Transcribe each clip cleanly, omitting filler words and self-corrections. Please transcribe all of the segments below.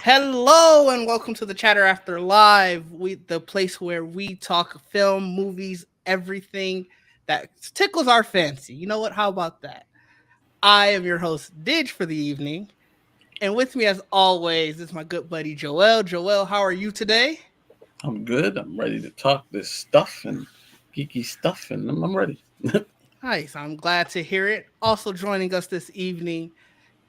Hello and welcome to the Chatter After Live, the place where we talk film, movies, everything that tickles our fancy. You know what? How about that? I am your host, Didge, for the evening, and with me, as always, is my good buddy Joel. Joel, how are you today? I'm good. I'm ready to talk this stuff and geeky stuff, and I'm ready. Nice. I'm glad to hear it. Also joining us this evening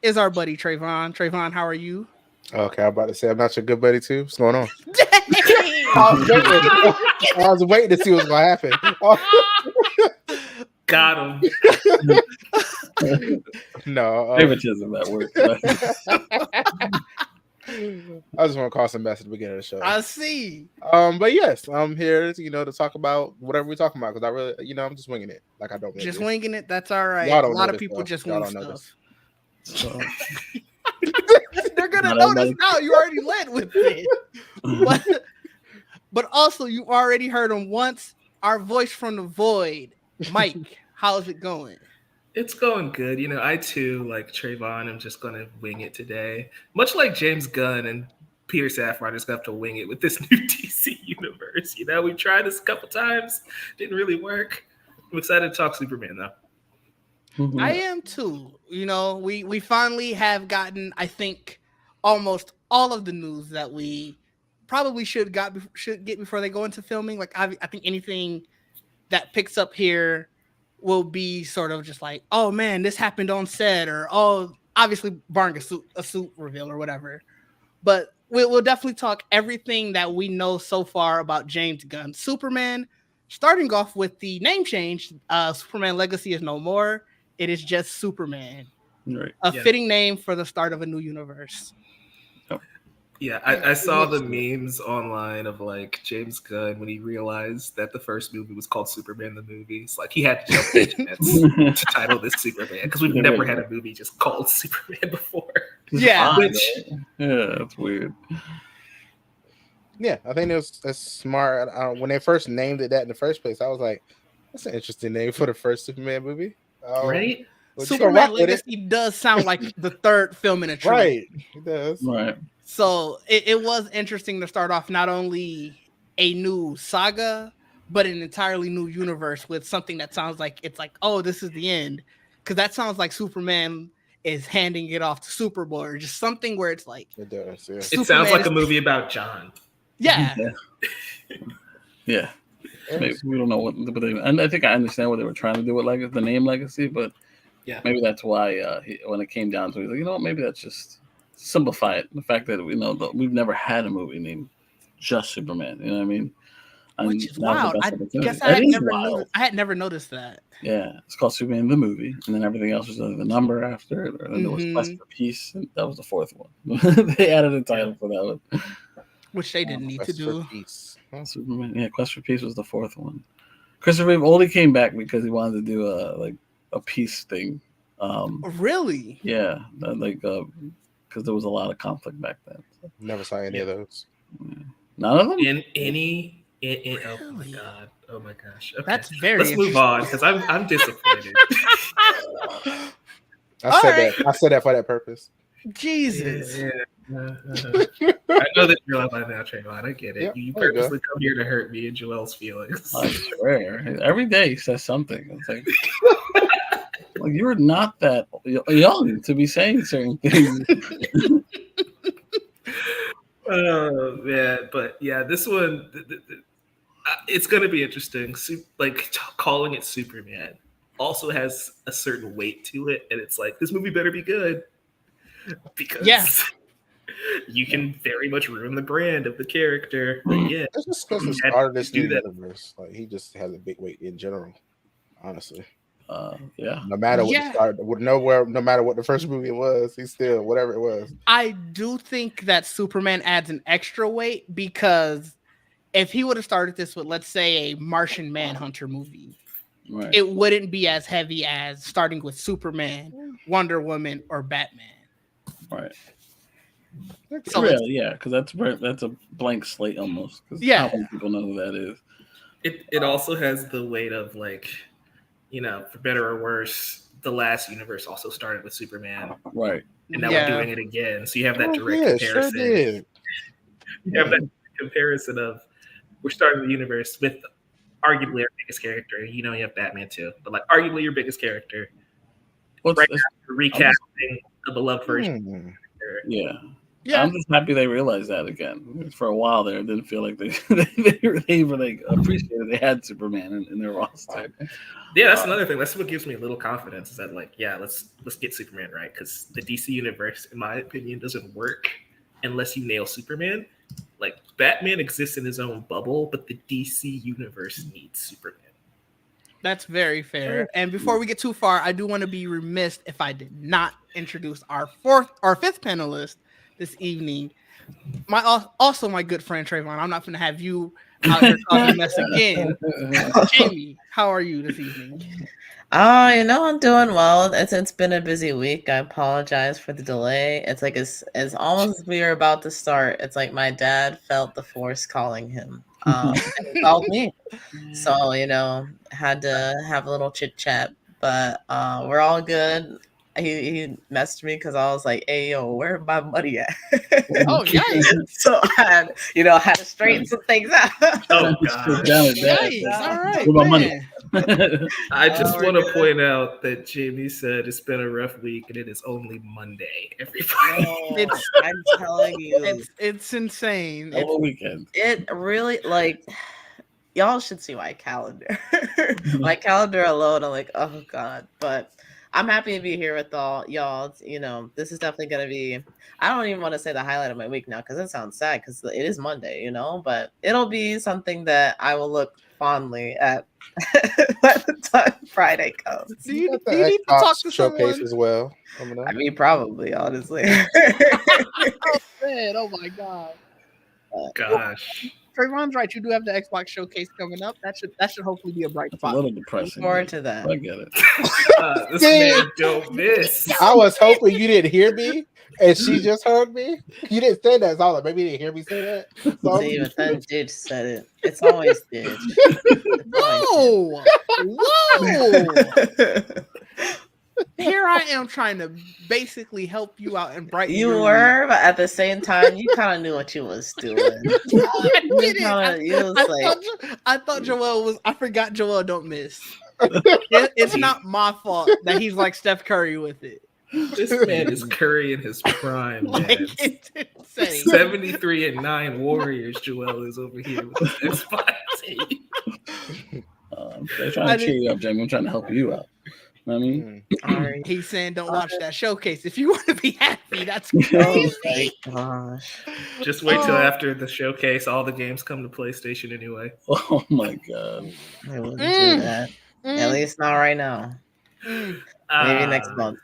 is our buddy Trayvon. Trayvon, how are you? Okay, I'm about to say I'm not your good buddy too. What's going on? Dang! I was waiting to see what's going to happen. Got him. No, Favoritism at work. I just want to call some mess at the beginning of the show. I see. But yes, I'm here, to talk about whatever we're talking about because I really, I'm just winging it like I don't. Just winging it. That's all right. A lot of people just wing stuff. So, They're gonna Not notice everybody- now. You already led with it, but also you already heard him once. Our voice from the void, Mike. How's it going? It's going good. I too, like Trayvon, am just going to wing it today. Much like James Gunn and Peter Safran just have to wing it with this new DC universe. We tried this a couple times. Didn't really work. I'm excited to talk Superman, though. I am too. We finally have gotten, I think, almost all of the news that we probably should get before they go into filming. Like I think anything that picks up here will be sort of just like, oh man, this happened on set, or obviously barring a suit reveal or whatever. But we'll definitely talk everything that we know so far about James Gunn. Superman, starting off with the name change. Superman Legacy is no more. It is just Superman. right. A fitting name for the start of a new universe. Yeah, I saw the memes online of like James Gunn when he realized that the first movie was called Superman the Movie. It's like he had to jump the internet to title this Superman because we've never had a movie just called Superman before. Yeah. That's weird. Yeah, I think that's smart. When they first named it that in the first place, I was like, that's an interesting name for the first Superman movie. Right? Superman Legacy does sound like the third film in a trilogy. Right, it does. Right. So it was interesting to start off not only a new saga, but an entirely new universe with something that sounds like it's like, oh, this is the end. Because that sounds like Superman is handing it off to Superboy, or just something where it's like, It does, yeah. It sounds like a movie about John. Yeah. Yeah. Maybe we don't know what, but and I think I understand what they were trying to do with the name Legacy, but yeah, maybe that's why when it came down to it, he's like, maybe that's just simplify it. The fact that we've never had a movie named just Superman. You know what I mean? Which is wild. I guess I had never noticed that. Yeah, it's called Superman the Movie, and then everything else was the number after it. And then there was Quest for Peace, and that was the fourth one. They added a title for that one, which they didn't need to do. Superman, yeah, Quest for Peace was the fourth one. Christopher Reeve only came back because he wanted to do a peace thing. Really? Yeah, because there was a lot of conflict back then. So. Never saw any of those. Yeah. None of them. Oh my god! Oh my gosh! Okay. That's very. Let's move on because I'm disappointed. I said that for that purpose. Jesus. Yeah. I know that you're by now, Trayvon. I get it. Yep, You purposely come here to hurt me and Joel's feelings. I swear, every day he says something. It's like, you're not that young to be saying certain things. Yeah, but yeah, this one, it's going to be interesting. Calling it Superman also has a certain weight to it, and it's like, this movie better be good because you can very much ruin the brand of the character. But yeah, it's just because the start of this new universe. Like, he just has a big weight in general, honestly. Yeah. No matter what the start, no matter what the first movie was, he's still whatever it was. I do think that Superman adds an extra weight because if he would have started this with, let's say, a Martian Manhunter movie, right, it wouldn't be as heavy as starting with Superman, Wonder Woman, or Batman. Right. So yeah, because that's a blank slate almost. Yeah, how many people know who that is. It also has the weight of for better or worse, the last universe also started with Superman. Right. and now we're doing it again. So you have that direct comparison. Sure did. You have that comparison of we're starting the universe with arguably our biggest character. You know, you have Batman too, but like arguably your biggest character. Now you're recasting a beloved version. Yeah. I'm just happy they realized that again. For a while there, it didn't feel like they really appreciated they had Superman in their roster. Yeah, that's another thing. That's what gives me a little confidence. Is that like, yeah, let's get Superman right, because the DC universe, in my opinion, doesn't work unless you nail Superman. Like Batman exists in his own bubble, but the DC universe needs Superman. That's very fair. And before we get too far, I do want to be remiss if I did not introduce our fifth panelist this evening. Also my good friend Trayvon. I'm not going to have you out here talking mess again. Jamie, how are you this evening? I'm doing well. It's been a busy week. I apologize for the delay. It's like as almost as we were about to start, it's like my dad felt the force calling him. And he called me. So, had to have a little chit chat, but we're all good. He messaged me because I was like, "Hey, yo, where my money at?" Oh, yeah. So I had to straighten some things out. Oh God! Nice. All right, my money. I just want to point out that Jamie said it's been a rough week and it is only Monday. Everybody, I'm telling you, it's insane. Over weekend. It really y'all should see my calendar. My calendar alone, I'm like, oh God, but. I'm happy to be here with all y'all. This is definitely going to be, I don't even want to say the highlight of my week now because it sounds sad because it is Monday, but it'll be something that I will look fondly at by the time Friday comes. Do you need to talk to showcase someone? as well? I mean, probably, honestly. Oh, man. Oh, my God. gosh. Trayvon's right. You do have the Xbox showcase coming up. That should hopefully be a bright spot. A little depressing. Look forward to that. I get it. This man don't miss. I was hoping you didn't hear me, and she just heard me. You didn't say that. So I was like, maybe you didn't hear me say that. So See, but then Didge said it. It's always Didge. Whoa! Here I am trying to basically help you out and brighten You your were, but at the same time, you kind of knew what you was doing. I thought Joel was. I forgot Joel don't miss. It's not my fault that he's like Steph Curry with it. This man is Curry in his prime, man. It's insane. 73-9 Warriors. Joel is over here with his Xbox. They're trying to cheer you up, Jamie. I'm trying to help you out. I mean, he's saying don't watch that showcase. If you want to be happy, that's Oh crazy. my gosh. Just wait till after the showcase. All the games come to PlayStation anyway. oh my God. I wouldn't do that. At least not right now. Maybe next month.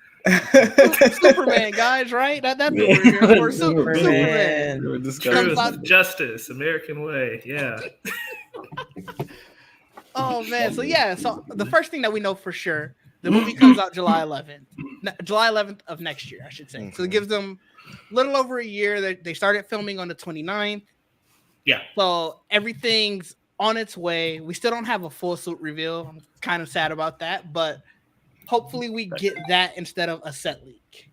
Superman, guys, right? That's what we're here for. Superman. We were discussing Justice, American way. Yeah. Oh man. So the first thing that we know for sure, the movie comes out July 11th of next year, I should say. So it gives them a little over a year. They started filming on the 29th. Yeah. So everything's on its way. We still don't have a full suit reveal. I'm kind of sad about that, but hopefully we get that instead of a set leak.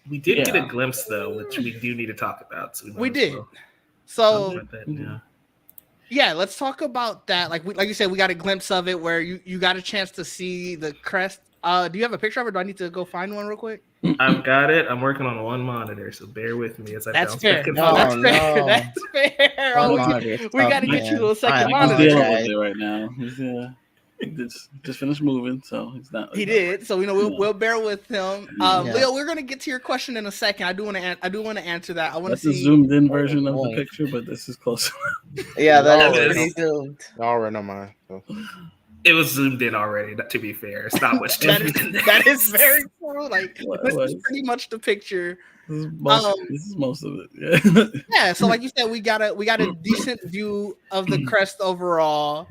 We did get a glimpse though, which we do need to talk about. So we did. Well. So yeah, let's talk about that. Like you said, we got a glimpse of it where you got a chance to see the crest. Do you have a picture of it? Do I need to go find one real quick? I've got it. I'm working on one monitor, so bear with me as I That's bounce fair. back and No, forth. that's fair. We got to get you to a second monitor. He's dealing with it right now. He's just finished moving, so he's not. He did, so we'll bear with him. Leo, we're gonna get to your question in a second. I do want to answer that. I want to see the zoomed in version of the picture, but this is close. Yeah, that is pretty zoomed. All right, on mine. So. It was zoomed in already. To be fair, it's not much different. That is very true. Like this is pretty much the picture. This is most of it. Yeah. So like you said, we got a decent view of the crest overall.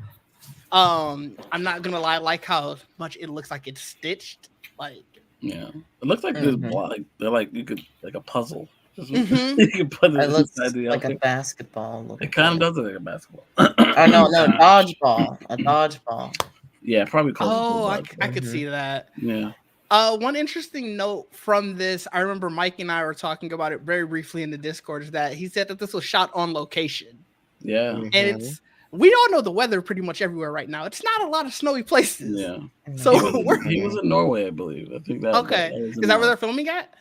I'm not gonna lie, I like how much it looks like it's stitched. Like it looks like this block. They're like you could like a puzzle. You can put it looks like a basketball. It kind of does look like a basketball. No, dodgeball. A dodgeball. Yeah, probably close. Oh, I could see that. Yeah. One interesting note from this, I remember Mike and I were talking about it very briefly in the Discord, is that he said that this was shot on location. Yeah. And we all know the weather pretty much everywhere right now. It's not a lot of snowy places. Yeah. So he was in Norway, I believe. I think that. Okay. Is that where they're filming at?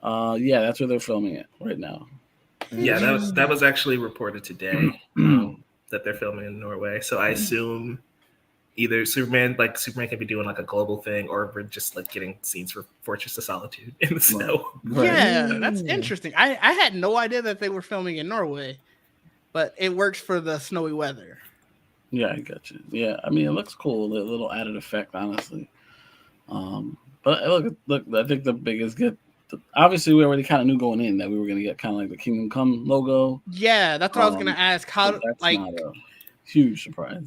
Yeah, that's where they're filming it right now. Yeah, that was actually reported today that they're filming in Norway. So I assume either Superman can be doing like a global thing, or we're just like getting scenes for Fortress of Solitude in the snow. Right. Yeah, that's interesting. I had no idea that they were filming in Norway, but it works for the snowy weather. Yeah, I got you. Yeah, I mean, it looks cool. A little added effect, honestly. But look, I think the biggest get. Obviously, we already kind of knew going in that we were going to get kind of like the Kingdom Come logo. Yeah, that's what I was going to ask. How That's like not a huge surprise.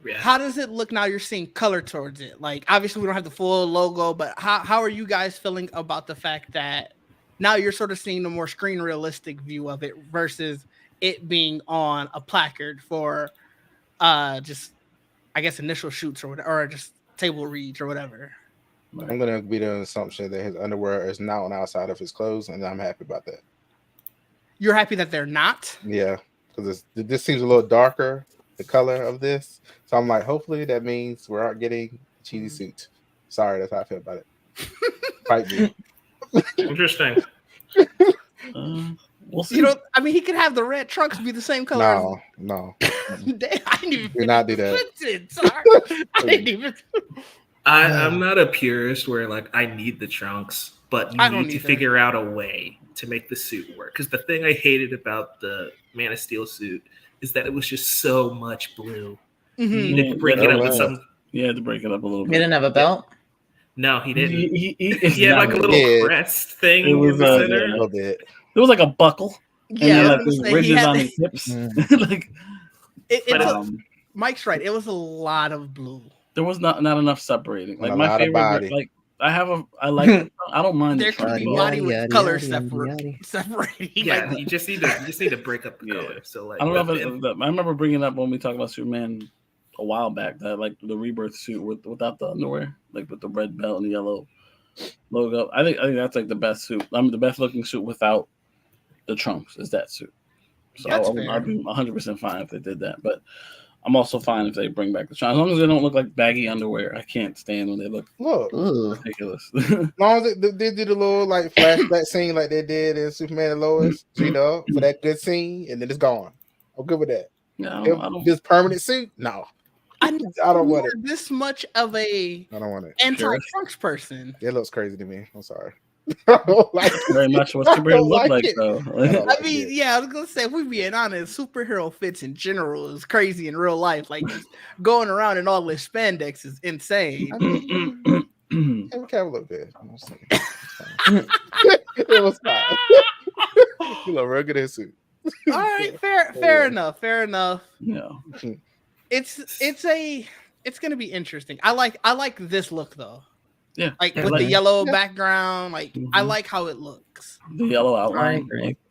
Yeah. How does it look now? You're seeing color towards it. Like, obviously, we don't have the full logo, but how are you guys feeling about the fact that now you're sort of seeing the more screen realistic view of it versus it being on a placard for just, I guess, initial shoots or just table reads or whatever? I'm gonna be the assumption that his underwear is not on the outside of his clothes, and I'm happy about that. You're happy that they're not? Yeah, because this seems a little darker, the color of this. So I'm like, hopefully that means we're not getting cheesy suit. Sorry, that's how I feel about it. Fight me. Interesting. We'll see. You know, I mean, he could have the red trunks be the same color. No. I didn't even Do not do that. Sorry. I didn't even. I'm not a purist where like I need the trunks, but you need to figure out a way to make the suit work. Because the thing I hated about the Man of Steel suit is that it was just so much blue. Mm-hmm. You needed to break it up with some. Yeah, to break it up a little He bit. didn't have a belt? No, he didn't. He He had like a little crest thing in the A center. little bit. It was like a buckle. Yeah, and then, like, ridges on his hips. Like, Mike's right. It was a lot of blue. there was not enough separating. Like A my lot of favorite, body. like I like. I don't mind. There the could be trunk. body with color yada. separating. Yeah, Like, you just need to break up the color. So like, I don't know if I remember bringing up when we talked about Superman a while back that like the Rebirth suit without the underwear, like with the red belt and the yellow logo. I think that's like the best suit. I mean, the best looking suit without the trunks is that suit. So I'd be 100% fine if they did that. But I'm also fine if they bring back the trunks. As long as they don't look like baggy underwear. I can't stand when they look ridiculous. As long as they did a little like flashback scene like they did in Superman and Lois, you know, for that good scene, and then it's gone. I'm good with that. Yeah, I don't, This permanent suit, no. I don't want it. This much of a I don't want it. anti-trunks person. It looks crazy to me. I'm sorry. I don't like very much what superheroes look like, though. I mean, yeah, I was gonna say, if we're being honest, superhero fits in general is crazy in real life. Like just going around in all this spandex is insane. I mean, it can look good. It was fine. You look real good in suit. All right, fair enough. Yeah, it's gonna be interesting. I like this look though. Yeah, like with the yellow background. Like I like how it looks. The yellow outline,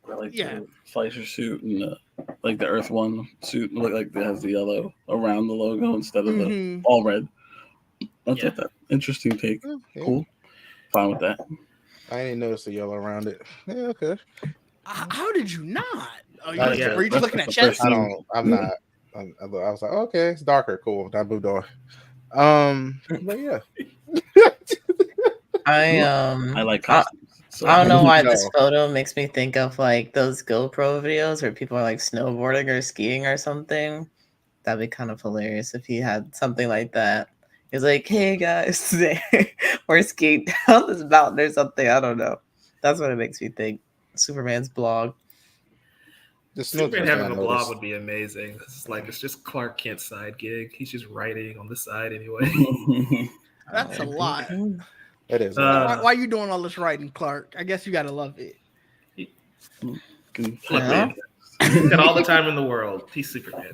like the Fleischer suit and like the Earth One suit look like it has the yellow around the logo instead of the all red. That's that interesting take. Yeah. Cool, fine with that. I didn't notice the yellow around it. Yeah, okay. How did you not? Were you just looking at chest? I'm not. I was like, okay, it's darker. Cool. I moved on. But yeah. I like costumes. So. I don't know why this photo makes me think of like those GoPro videos where people are like snowboarding or skiing or something. That'd be kind of hilarious if he had something like that. He's like, hey guys, we're skiing down this mountain or something. I don't know. That's what it makes me think. Superman's blog. Superman having a blog would be amazing. It's just Clark Kent's side gig. He's just writing on the side anyway. That's a lot. It is. Why are you doing all this writing, Clark? I guess you gotta love it. He's got all the time in the world. He's Superman.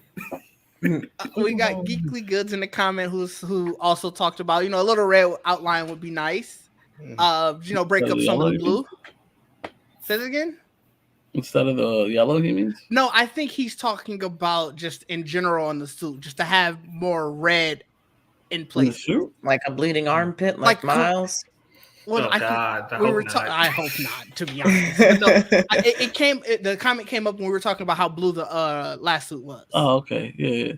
We got Geekly Goods in the comment who also talked about, a little red outline would be nice. Break up some of the blue. Say it again. Instead of the yellow, he means? No, I think he's talking about just in general on the suit, just to have more red in In the places. suit? Like a bleeding armpit, like Miles. Well, Oh, God, I we hope were. not. I hope not, to be honest. But no, the comment came up when we were talking about how blue the last suit was. Oh, okay. Yeah.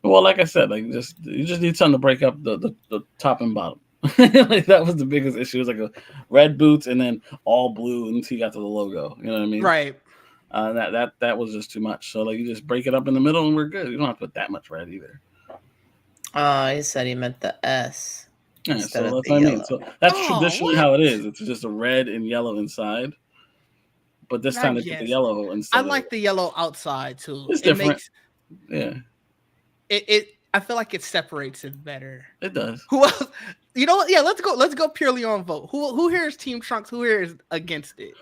Well, like I said, like you just need something to break up the top and bottom. Like that was the biggest issue. It was like a red boots and then all blue until you got to the logo. You know what I mean? Right. That was just too much. So like you just break it up in the middle and we're good. You don't have to put that much red either. He said he meant the S. Yeah, Instead so of that's the what I mean. yellow. So that's Oh, traditionally what? how it is. It's just a red and yellow inside. But this I time they put guess. the yellow instead. I like the yellow outside too. It's It different. makes Yeah, it. I feel like it separates it better. it does. Who else? You know what? Yeah, let's go purely on vote. Who here is Team Trunks? Who here is against it?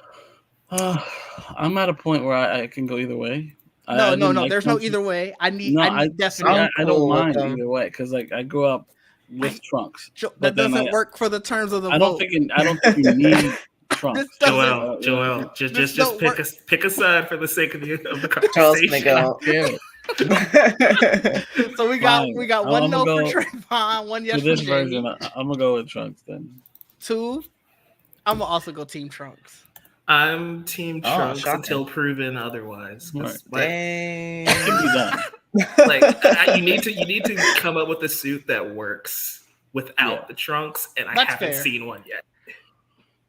I'm at a point where I can go either way. No. Like There's Trunks. no either way. I need I definitely. don't cool with mind them. either way because like I grew up with Trunks. That but then doesn't work for the terms of the I vote. don't think you need Trunks. This doesn't- Joel, This just don't pick a side for the sake of the Joel's conversation. gonna go. Yeah, So we Fine. got one I'm no gonna for go Trayvon, one yes for for this Jamie. version, I'm gonna go with Trunks then. 2. I'm gonna also go Team Trunks. I'm Team Oh, Trunks shocking. until proven otherwise. 'Cause, Dang. It can be done. you need to come up with a suit that works without the trunks, and I That's haven't fair. seen one yet.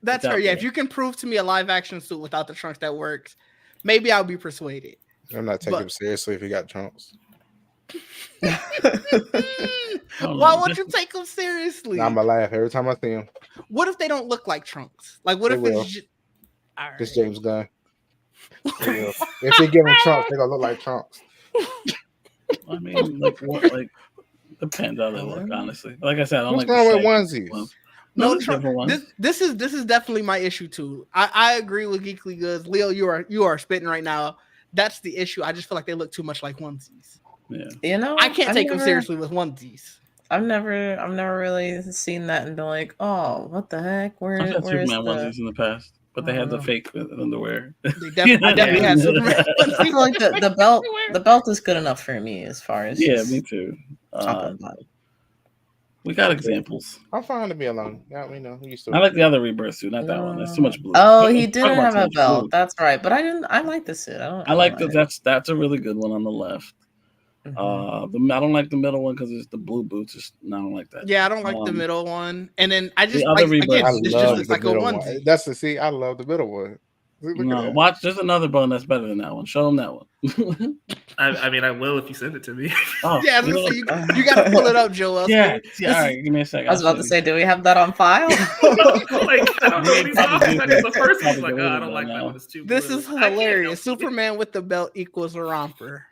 That's Without fair. Yeah, that. if you can prove to me a live action suit without the trunks that works, maybe I'll be persuaded. I'm not taking But- him seriously if he got trunks. Why would you take them seriously? I'm gonna laugh every time I see him. What if they don't look like trunks? Like, what They if will. it's just... All right. This James Gunn. They will. If they give him trunks, they're gonna look like trunks. I mean, like what? Like depends how they look. Honestly, like I said, I don't What's like wrong the with saggy onesies? ones. No, there's different ones. This is definitely my issue too. I agree with Geekly Goods. Leo, you are spitting right now. That's the issue. I just feel like they look too much like onesies. Yeah. You know, I can't take them seriously with onesies. I've never really seen that and been like, oh, what the heck? I've Where's had Superman the? onesies in the past, but they had the Oh. fake underwear. I definitely had Superman I onesies. feel like the belt is good enough for me as far as Yeah, just me too. top and bottom. We got examples. I'm fine to be alone. Yeah, we know. We used to. I like the other rebirth suit, not that one. That's too much blue. Oh, he Talk didn't about have too a much belt. blue. That's right. But I like the suit. I like that. That's a really good one on the left. Mhm. I don't like the middle one because it's the blue boots. I don't like that. Yeah, I don't like the middle one. And then I just other like, rebirth- again, I this just love looks the like a middle one. onesie. That's the see. I love the middle one. Look at No, that. watch. There's another one that's better than that one. Show them that one. I mean, I will if you send it to me. Oh, Yeah, you know what? you got to pull it up, Joel. Yeah. This All right, give me a second. I was about to say, do we have that on file? Like, I don't know what he's talking about. The first one's like, Probably oh, I don't like now. that one. It's too This blue. is I can't hilarious. help it. Superman with the belt equals a romper.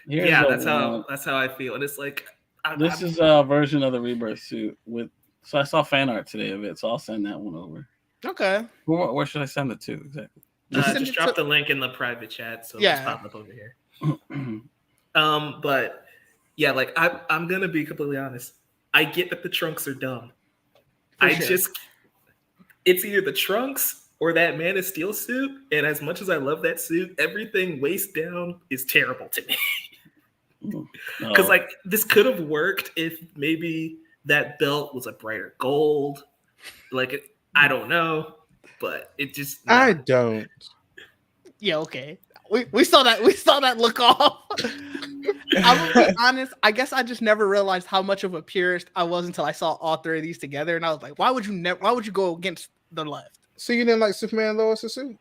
Here's Yeah, a- that's how I feel, and it's like This is a version of the rebirth suit with. So I saw fan art today of it, so I'll send that one over. Okay. Where should I send it to exactly? Send just it drop to- the link in the private chat, so Yeah. it's popping up over here. But yeah, like I'm gonna be completely honest. I get that the trunks are dumb. For sure. It's either the trunks or that Man of Steel suit, and as much as I love that suit, everything waist down is terrible to me. Because like this could have worked if maybe that belt was a brighter gold. Like I don't know, but it just I don't. Yeah, okay. We saw that look off. I'm gonna be honest. I guess I just never realized how much of a purist I was until I saw all three of these together, and I was like, why would you go against the left? So you didn't like Superman and Lois' suit?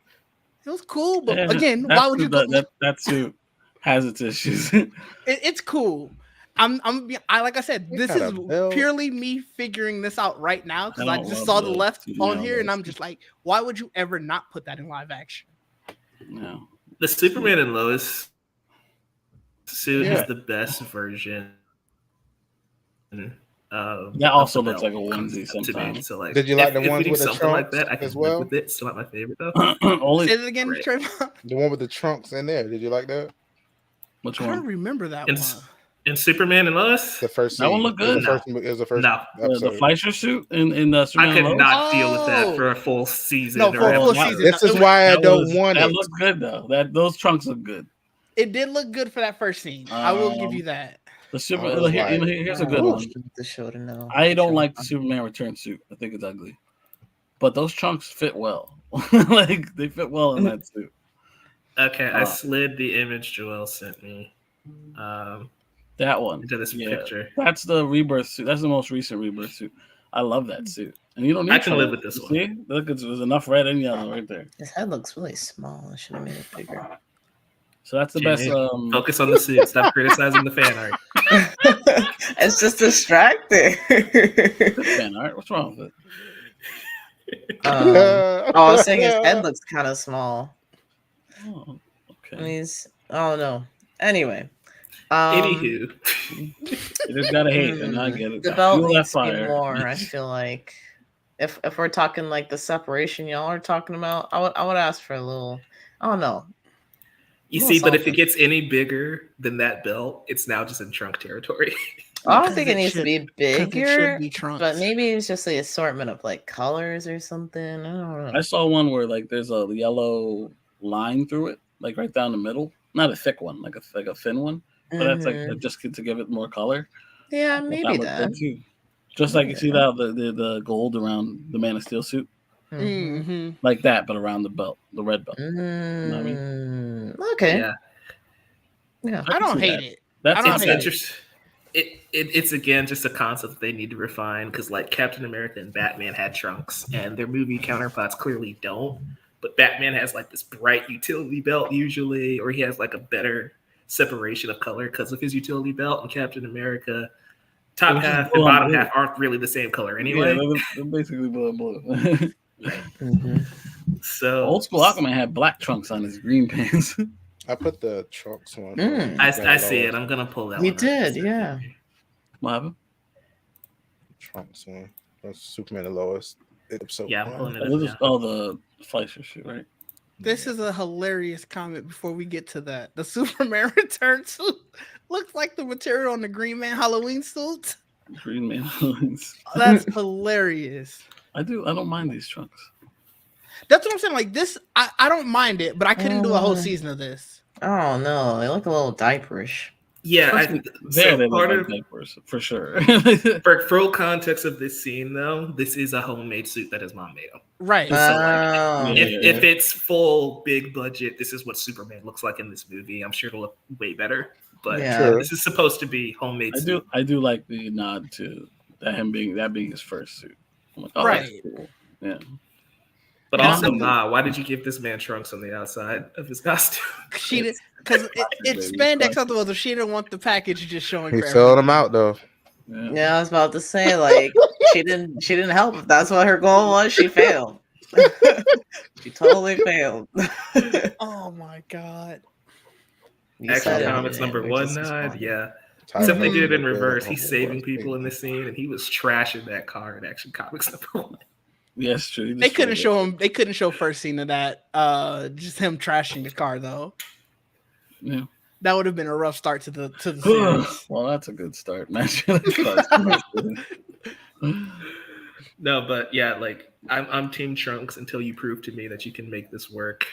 It was cool, but Yeah, again, that why would you suit- go? that suit has its issues. It's cool. Like I said, They this got is a belt. purely me figuring this out right now because I I don't just love saw the the left Superman on here, and Lois I'm just like, why would you ever not put that in live action? No. the Superman and Lois suit Yeah. is the best version. That also of the looks like a belt onesie to me. sometimes. So like, Did you like the if ones we do with the something like trunks that? I can as well? live with it. Still not my favorite though. Only Say it again, Right. Trayvon. The one with the trunks in there. Did you like that? which I don't one? remember that And one. in Superman and Lois, The first That one scene. looked It was good. the first, it was the first No. The episode. Fleischer suit in the I Superman could Lois? not deal with Oh. that for a full season. No, or for a full episode. season. This is why I That don't was- want that it. looked good though. Those trunks look good. It did look good for that first scene. I will give you that. The Super. I was like, Here's a good Oh, one. the show to know. I don't like the Superman Return suit. I think it's ugly. But those trunks fit well. Like they fit well in that suit. Okay, I slid the image Joel sent me. That one. Into this picture. That's the Rebirth suit. That's the most recent Rebirth suit. I love that suit. And you don't need I can live with this one. See? Look, there's enough red and yellow right there. His head looks really small. I should have made it bigger. So that's the best. Focus on the suit. Stop criticizing the fan art. It's just distracting. Fan art? What's wrong with it? I was saying his head looks kind of small. Oh, okay. And I don't know. Anyway. Anywho. You just gotta hate, and I get it. The belt needs to be more, I feel like. If we're talking like the separation y'all are talking about, I would ask for a little, I don't know. You see, but if it gets any bigger than that belt, it's now just in trunk territory. I don't think it needs to be bigger, be but maybe it's just the assortment of like colors or something. I don't know. I saw one where like there's a yellow line through it, like right down the middle. Not a thick one, like a thin one. But that's like just to give it more color. Yeah, maybe that. Too. Just like you see that the gold around the Man of Steel suit, like that, but around the belt, the red belt. You know what I mean? Okay. Yeah. I don't hate it. That's interesting. It's again just a concept that they need to refine because like Captain America and Batman had trunks, and their movie counterparts clearly don't. But Batman has like this bright utility belt usually, or he has like a better separation of color because of his utility belt. And Captain America, top half and bottom half aren't really the same color anyway. Yeah, they're basically blue and blue. So old school Aquaman had black trunks on his green pants. I put the trunks one. I see it. I'm gonna pull that. You one did, yeah. What happened? Trunks one. That's Superman and Lois. Yeah, I'm pulling it up. The Fleischer shoot, right? This is a hilarious comment before we get to that. The Superman Return suit looks like the material on the Green Man Halloween suit. Green Man. That's hilarious. I don't mind these trunks. That's what I'm saying. Like this, I don't mind it, but I couldn't do a whole season of this. Oh no, they look a little diaperish. Yeah, they look like diapers, for sure. For full context of this scene, though, this is a homemade suit that his mom made him. Right. So, like, if it's full big budget, this is what Superman looks like in this movie. I'm sure it'll look way better. But this is supposed to be homemade. I do like the nod to that being his first suit. I'm like, right. That's cool. Yeah. But also, why did you give this man trunks on the outside of his costume? She did, because it's spandex otherwise. If she didn't want the package just showing. He sold them out though. Yeah, I was about to say like she didn't help. If that's what her goal was. She failed. She totally failed. Oh my god! Action Comics number 1 yeah. Except they did it in reverse. He's saving people in this scene, and he was trashing that car in Action Comics number 1. Yes, true. They couldn't show him. They couldn't show first scene of that. Just him trashing the car, though. Yeah, that would have been a rough start to the series. Well, that's a good start, man. No, but yeah, like I'm Team Trunks until you prove to me that you can make this work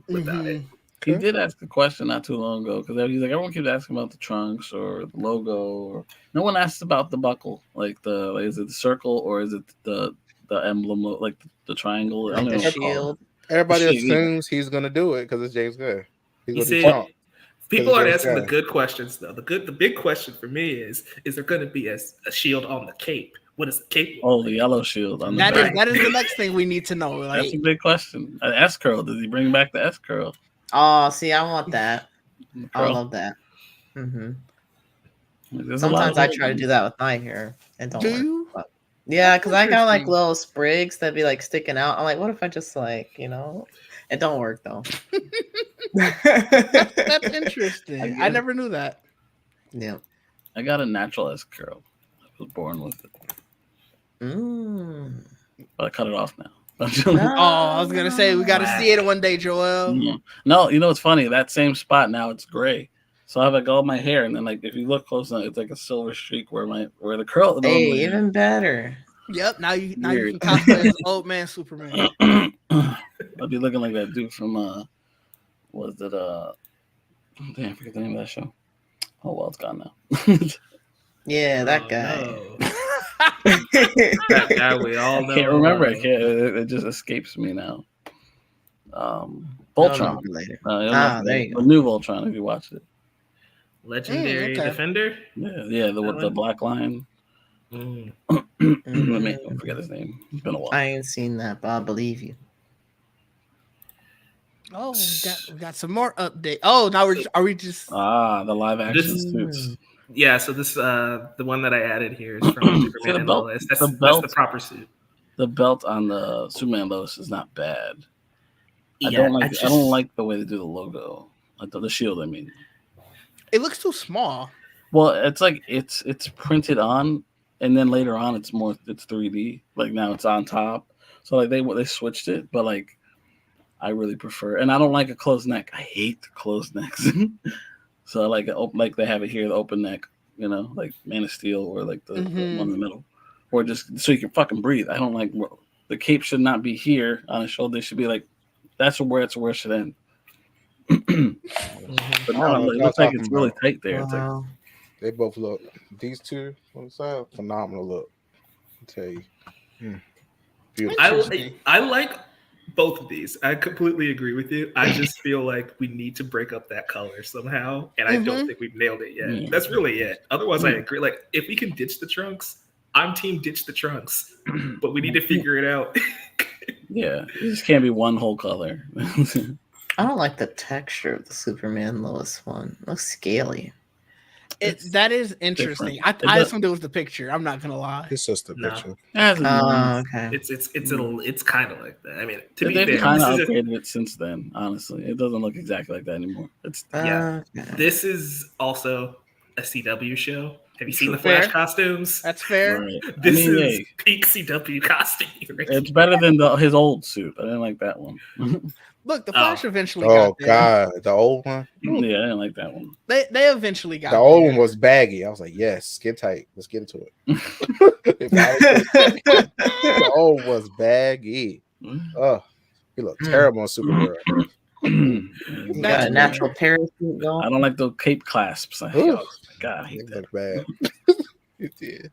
without it. He did ask a question not too long ago because he's like, everyone keeps asking about the trunks or the logo, or no one asks about the buckle. Like is it the circle or is it the emblem, like the triangle, like the shield. Everybody assumes he's gonna do it because it's James Gunn. You see, people aren't asking the good questions though. The big question for me is there going to be a shield on the cape? What is the cape? Oh, the yellow shield on the back. That is the next thing we need to know. Like, that's a big question. An S curl. Does he bring back the S curl? Oh, see, I want that. I love that. Sometimes I try to do that with my hair. It don't work. But yeah, because I got like little sprigs that be like sticking out. I'm like, what if I just like, it don't work though. That's interesting. I never knew that. Yeah. I got a natural S curl. I was born with it. But I cut it off now. I was gonna say we got to see it one day, Joel. No, it's funny. That same spot now it's gray. So I have like all my hair, and then like if you look close enough, it's like a silver streak where the curl. Hey, even better. Yep. Now you can cosplay as old man Superman. I'll be looking like that dude from was it damn, I forget the name of that show. Oh well, it's gone now. Yeah, that Oh, guy. no. That guy we all know. I can't remember. I can't. It just escapes me now. I'll Voltron. remember later. The There you go. new Voltron. If you watched it. Legendary okay. Defender. Yeah, with the black line. Mm. I forget his name. It's been a while. I ain't seen that, but I believe you. Oh, we got some more update. Oh, now are we just The live action This- suits. Yeah, so this the one that I added here is from See Superman the and belt? Lois. The That's belt? the proper suit. The belt on the Superman Lois is not bad. I Yeah, don't like the way they do the logo. Like the shield, I mean. it looks too small. Well, it's like it's printed on, and then later on it's 3D. Like now it's on top. So like they switched it, but like I really prefer, and I don't like a closed neck. I hate the closed necks. So I like they have it here, the open neck, like Man of Steel or like the one in the middle, or just so you can fucking breathe. I don't like the cape should not be here on his shoulder. It should be like that's where it should end. But no, it looks like it's really tight there. It's like, Wow. They both look. These two on the side, phenomenal look. I'll tell you. Beautiful. I like both of these. I completely agree with you. I just feel like we need to break up that color somehow, and I don't think we've nailed it yet. Yeah. That's really it. Otherwise, I agree. Like, if we can ditch the trunks, I'm team ditch the trunks, but we need to figure it out. yeah, it just can't be one whole color. I don't like the texture of the Superman Lois one. It looks scaly. That is interesting. I assumed it was the picture. I'm not gonna lie. It's just a No. picture. Okay. It's kind of like that. I mean, to be They've fair, kind of upgraded it since then. Honestly, it doesn't look exactly like that anymore. Okay. This is also a CW show. Have you seen the Fair. Flash costumes? That's fair. Right. This is hey, peak CW costume. Right? it's better than his old suit. I didn't like that one. Look, the Flash eventually Oh got there. God, the old one. Yeah, I didn't like that one. They eventually got The old there. one was baggy. I was like, yes, skin tight. Let's get into it. The old was baggy. Oh, he looked terrible on Supergirl. You got a natural parachute going. I don't like the cape clasps. Ooh. Oh my God, I hate It that. looked bad. It did.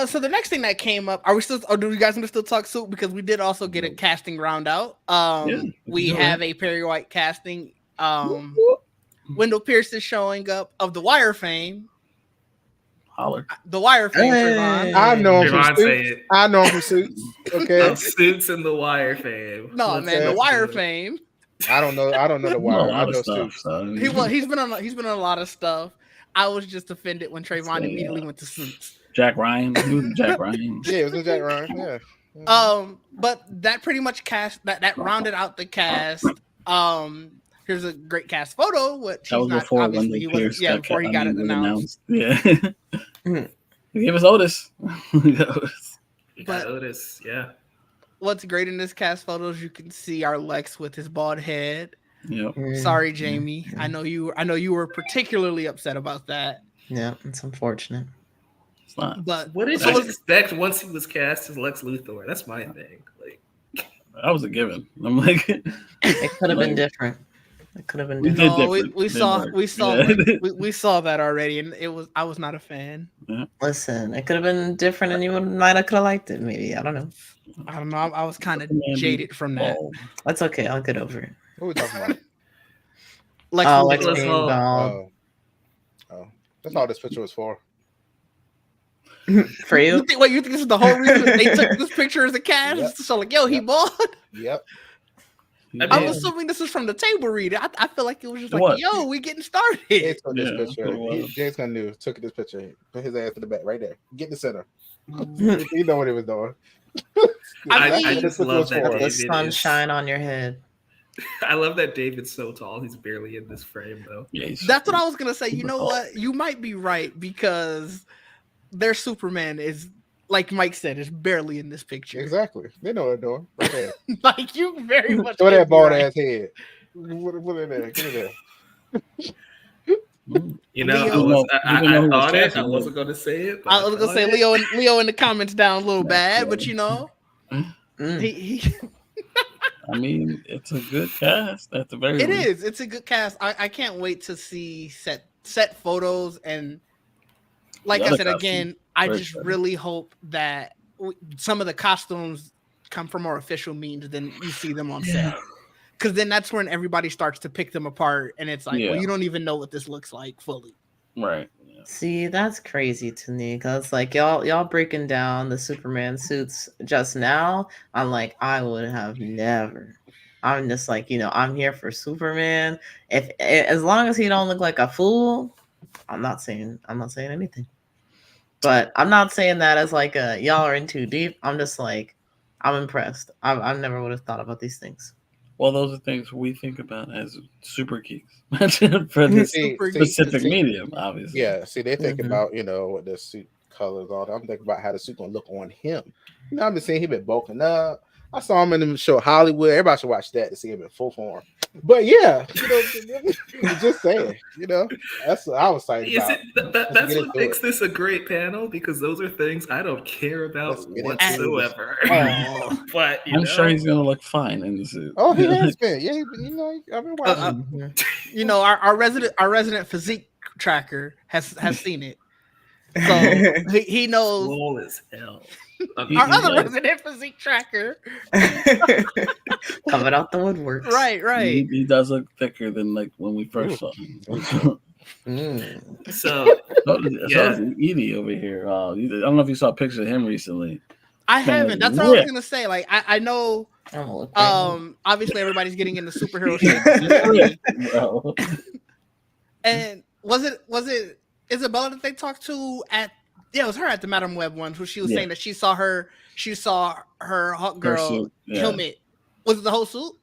So the next thing that came up, are we still? Or do you guys want to still talk suit? Because we did also get a casting round out. We have a Perry White casting. Wendell Pierce is showing up of The Wire fame. Holler. The Wire fame. Hey. Trayvon. I know him Trayvon from say Suits. it. I know him from Suits. Okay. Of Suits and The Wire fame. No, Let's man, The get Wire to it. fame. I don't know the Wire. A I lot of know stuff. Suits. So. He's been on a lot of stuff. I was just offended when Trayvon So, immediately went to Suits. Jack Ryan. He was Jack Ryan. Yeah, it was in Jack Ryan. Yeah. But that pretty much that rounded out the cast. Here's a great cast photo. What That was before Wendell Pierce before he got it announced. Yeah. He gave us Otis. We got But- Otis, yeah. What's great in this cast photos, you can see our Lex with his bald head. Yep. Sorry, Jamie. I know you were particularly upset about that. Yeah, it's unfortunate. It's not. But What did so you was- expect once he was cast as Lex Luthor? That's my thing. Like, That was a given. I'm like, It could have been different. It could have been We different. did no, different. we Didn't saw work. we saw Yeah. we saw that already, and I was not a fan. Listen, it could have been different, and you might have could have liked it. Maybe I don't know. I don't know. I was kind of Man, jaded from that. bald. That's okay. I'll get over it. What are we talking about? Lex Oh, Luthor. Lex Let's being hold. bald. Oh. That's all this picture was for. For you? You think this is the whole reason they took this picture as a cast? Yep. So like, yo, he Yep. bald. Yep. I I'm mean- assuming this is from the table read. I feel like it was just It like, was. yo, we getting He started. took this Yeah, picture. it was. James Gunn knew. Took this picture. Put his ass in the back right there. Get in the center. You know what he was doing. I That's mean- what this just picture love was that for. The David sun is- shine on your head. I love that David's so tall. He's barely in this frame, though. Yeah, he's- That's what I was gonna say. You know Super what? You might be right because their Superman is, like Mike said, is barely in this picture. Exactly. They know what they're doing. Right there. Like you very much. Show could that be bald right. ass head. Put it in there. Get in there. You know, Leo- I Even though he was thought it. I casting, wasn't going to say it. But I was gonna thought say it. Leo in the comments down a little That's bad, but you know, Mm. he I mean, it's a good cast at the very it least. is. It's a good cast. I can't wait to see set photos and like The I other said costume, again, I very just exciting. really hope that some of the costumes come from more official means than you see them on set. Because then that's when everybody starts to pick them apart, and it's like, well, you don't even know what this looks like fully. Right. Yeah. See, that's crazy to me because like y'all breaking down the Superman suits just now. I'm like, I would have never. I'm just like, I'm here for Superman. If as long as he don't look like a fool, I'm not saying anything. But I'm not saying that as like y'all are in too deep. I'm just like, I'm impressed. I never would have thought about these things. Well, those are things we think about as super geeks for this specific medium, obviously. Yeah, see, they think about what the suit colors are. I'm thinking about how the suit gonna look on him. I've been seeing him been bulking up. I saw him in the show Hollywood. Everybody should watch that to see him in full form. But yeah, just saying, that's what I was excited about. That's what makes this a great panel, because those are things I don't care about whatsoever. But I'm sure he's gonna look fine in the suit. Oh, he has been. Yeah, I've been watching. Our resident physique tracker has seen it, so he knows. Swole as hell. Our other resident physique tracker coming out the woodwork. Right. He does look thicker than like when we first saw him. So Edie over here. I don't know if you saw a picture of him recently. I haven't. That's what I was gonna say. Like I know. Obviously everybody's getting into superhero shit. And was it Isabella that they talked to at? Yeah, it was her at the Madam Web one, who she was saying that she saw her Hawk Girl helmet. Was it the whole suit?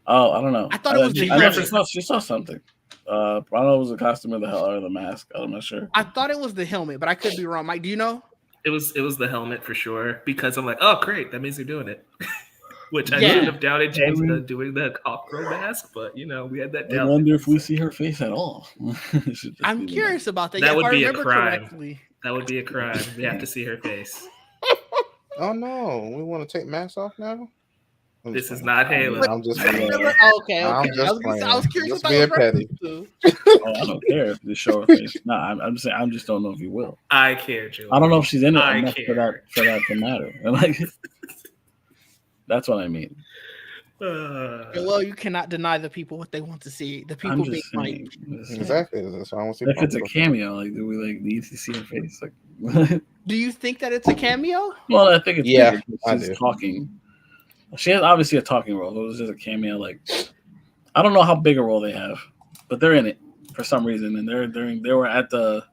Oh, I don't know. I thought it was she saw something. I don't know if it was a costume or the mask. I'm not sure. I thought it was the helmet, but I could be wrong. Mike, do you know? It was the helmet for sure, because I'm like, oh great, that means they're doing it. Which I shouldn't have doubted James doing the Hawk Girl mask, but we had that doubt. I wonder if we see her face at all. I'm curious about that. That would be a crime. That would be a crime. We have to see her face. Oh no, we want to take masks off now? This is not Halo. I'm just playing. Okay. I was curious about being petty. I don't care if they show her face. No, I'm saying I just don't know if you will. I care, Joe. I don't know if she's in it enough for that to matter. Like, that's what I mean. Well, you cannot deny the people what they want to see. The people being Mike. Exactly. That's why I want to see. If it's a cameo, like, do we need to see her face? Like, do you think that it's a cameo? Well, I think it's she's talking. She has obviously a talking role. It was just a cameo. Like, I don't know how big a role they have, but they're in it for some reason, and they were at the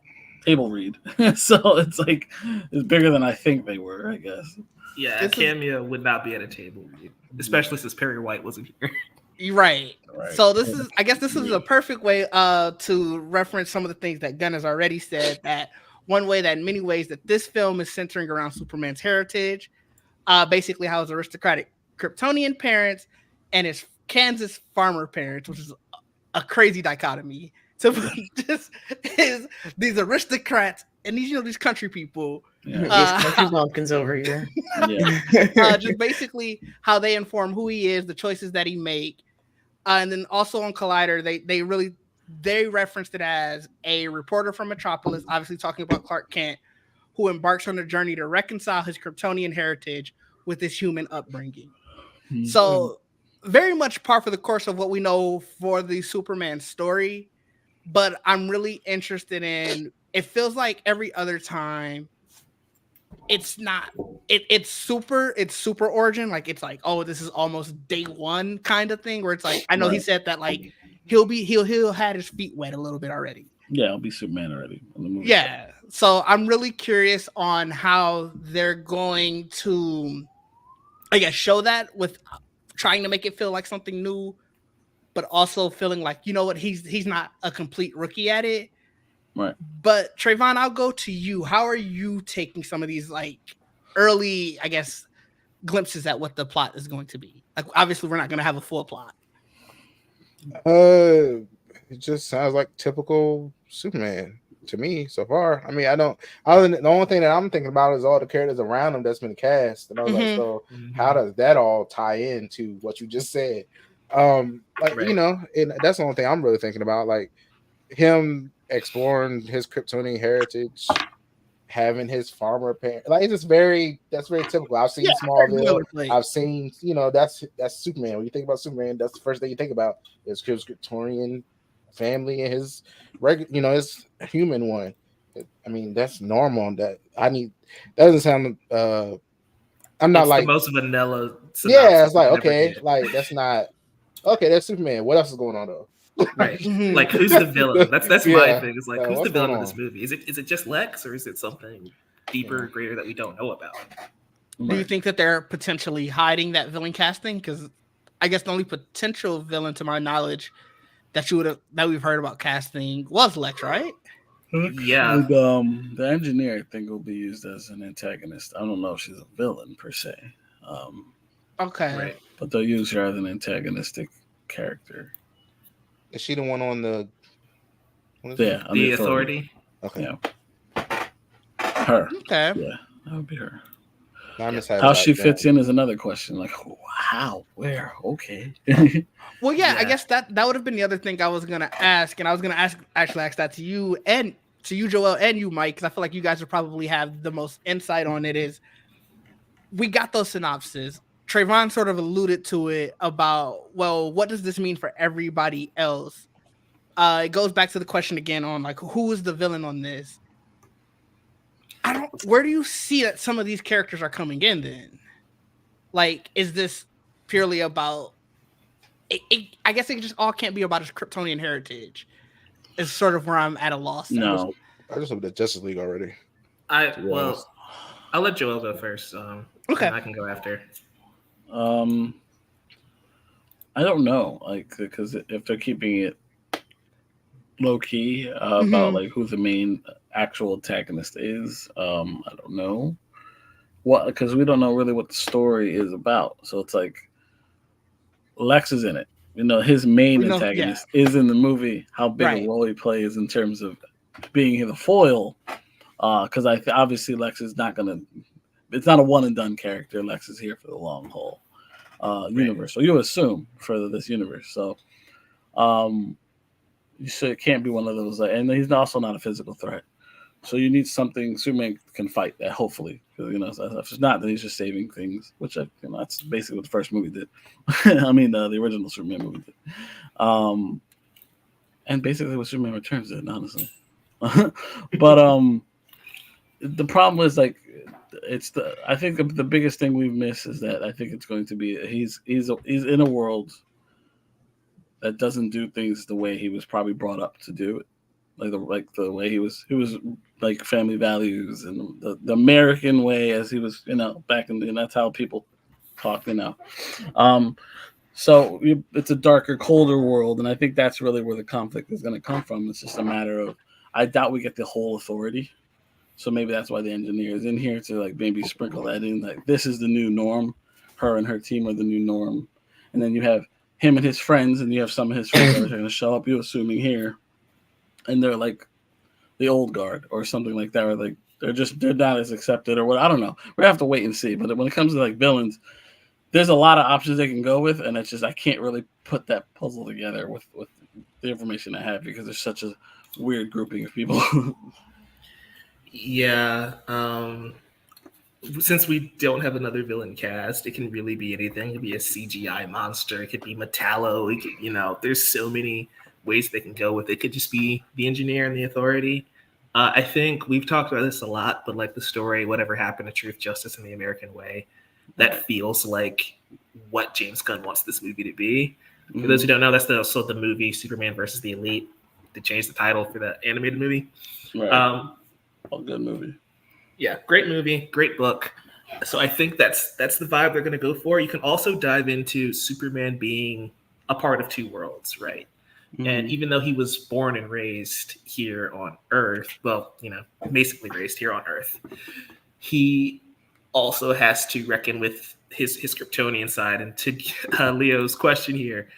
table read, so it's like it's bigger than I think they were. I guess. Yeah, a cameo would not be at a table read, especially since Perry White wasn't here. Right. So this is a perfect way to reference some of the things that Gunn has already said. That one way that in many ways that this film is centering around Superman's heritage, basically how his aristocratic Kryptonian parents and his Kansas farmer parents, which is a crazy dichotomy. So just these aristocrats and these country people. These country bumpkins over here. Just basically how they inform who he is, the choices that he make, and then also on Collider, they referenced it as a reporter from Metropolis, obviously talking about Clark Kent, who embarks on a journey to reconcile his Kryptonian heritage with his human upbringing. Mm-hmm. So very much par for the course of what we know for the Superman story, but I'm really interested in. It feels like every other time. It's not. It's super origin. Like it's like, oh, this is almost day one kind of thing. Where it's like, I know he said that like he'll had his feet wet a little bit already. Yeah, he'll be Superman already in the movie. Yeah, so I'm really curious on how they're going to, I guess, show that with trying to make it feel like something new, but also feeling like, you know what, he's not a complete rookie at it. Right. But Trayvon, I'll go to you. How are you taking some of these like early, I guess, glimpses at what the plot is going to be? Like, obviously, we're not going to have a full plot. It just sounds like typical Superman to me so far. I mean, I don't. The only thing that I'm thinking about is all the characters around him that's been cast, and I was like, so how does that all tie into what you just said? And that's the only thing I'm really thinking about, like him exploring his Kryptonian heritage. having his farmer parent. Like it's just that's very typical. I've seen Smallville. I've seen, that's Superman. When you think about Superman, that's the first thing you think about is his Kryptonian family and his regular, his human one. I mean, that's normal. That doesn't sound. I'm not the most vanilla. Yeah, it's like okay, like that's not okay. That's Superman. What else is going on though? Right, like who's the villain? That's my thing. It's like who's the villain of this movie? Is it just Lex, or is it something deeper, greater that we don't know about? Do you think that they're potentially hiding that villain casting? Because I guess the only potential villain, to my knowledge, that we've heard about casting was Lex, right? Yeah. And, the engineer, I think, will be used as an antagonist. I don't know if she's a villain per se. Okay. Right. But they'll use her as an antagonistic character. Is she the one on the? The Authority. Okay. Yeah. Her. Okay. Yeah, that would be her. How she fits in is another question. Like, how? Where? Okay. Well, yeah, I guess that would have been the other thing I was gonna ask, and I was gonna ask that to you and to you, Joel, and you, Mike, because I feel like you guys would probably have the most insight on it. Is we got those synopses. Trayvon sort of alluded to it about, well, what does this mean for everybody else? It goes back to the question again on like who is the villain on this? Where do you see that some of these characters are coming in then? Like, is this purely about I guess it just all can't be about his Kryptonian heritage. It's sort of where I'm at a loss. No. I just looked at Justice League already. I'll let Joel go first. Okay. And I can go after. I don't know, like, because if they're keeping it low key about like who the main actual antagonist is, I don't know what, because we don't know really what the story is about. So it's like Lex is in it. His main antagonist is in the movie. How big a role he plays in terms of being the foil, because obviously Lex is not gonna. It's not a one and done character. Lex is here for the long haul. Universe. So you assume for this universe. So it can't be one of those. And he's also not a physical threat. So you need something Superman can fight that, hopefully. Because if it's not, then he's just saving things, which that's basically what the first movie did. I mean, the original Superman movie did. And basically what Superman Returns did, honestly. But the problem is like I think the biggest thing we've missed is that I think it's going to be he's in a world that doesn't do things the way he was probably brought up to do it, like the way he was like family values and the American way as he was back in that's how people talk so it's a darker, colder world, and I think that's really where the conflict is going to come from. It's just a matter of I doubt we get the whole Authority. So maybe that's why the engineer is in here to like maybe sprinkle that in. Like this is the new norm. Her and her team are the new norm. And then you have him and his friends, and you have some of his friends that are going to show up, you assuming here. And they're like the old guard or something like that. Or like they're not as accepted or what. I don't know. We have to wait and see. But when it comes to like villains, there's a lot of options they can go with. And it's just I can't really put that puzzle together with the information I have because there's such a weird grouping of people. Yeah. Since we don't have another villain cast, it can really be anything. It could be a CGI monster. It could be Metallo. It could, there's so many ways they can go with it. It could just be the engineer and the Authority. I think we've talked about this a lot, but like the story, Whatever Happened to Truth, Justice, and the American Way, that feels like what James Gunn wants this movie to be. For those who don't know, that's also the movie Superman versus the Elite. They changed the title for the animated movie. Right. Good movie. Yeah, great movie, great book. So I think that's the vibe they're going to go for. You can also dive into Superman being a part of two worlds, right? Mm-hmm. And even though he was born and raised here on Earth, basically raised here on Earth, he also has to reckon with his Kryptonian side. And to Leo's question here,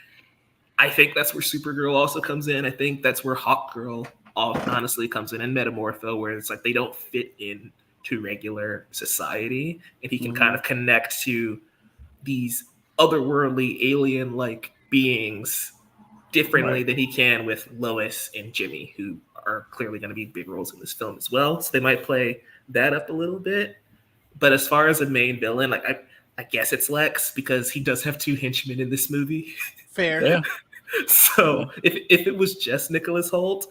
I think that's where Supergirl also comes in. I think that's where Hawkgirl honestly comes in, and Metamorpho, where it's like they don't fit in to regular society, and he can kind of connect to these otherworldly alien-like beings differently than he can with Lois and Jimmy, who are clearly going to be big roles in this film as well. So they might play that up a little bit. But as far as a main villain, like I guess it's Lex, because he does have 2 henchmen in this movie. Fair. Yeah. So if it was just Nicholas Hoult,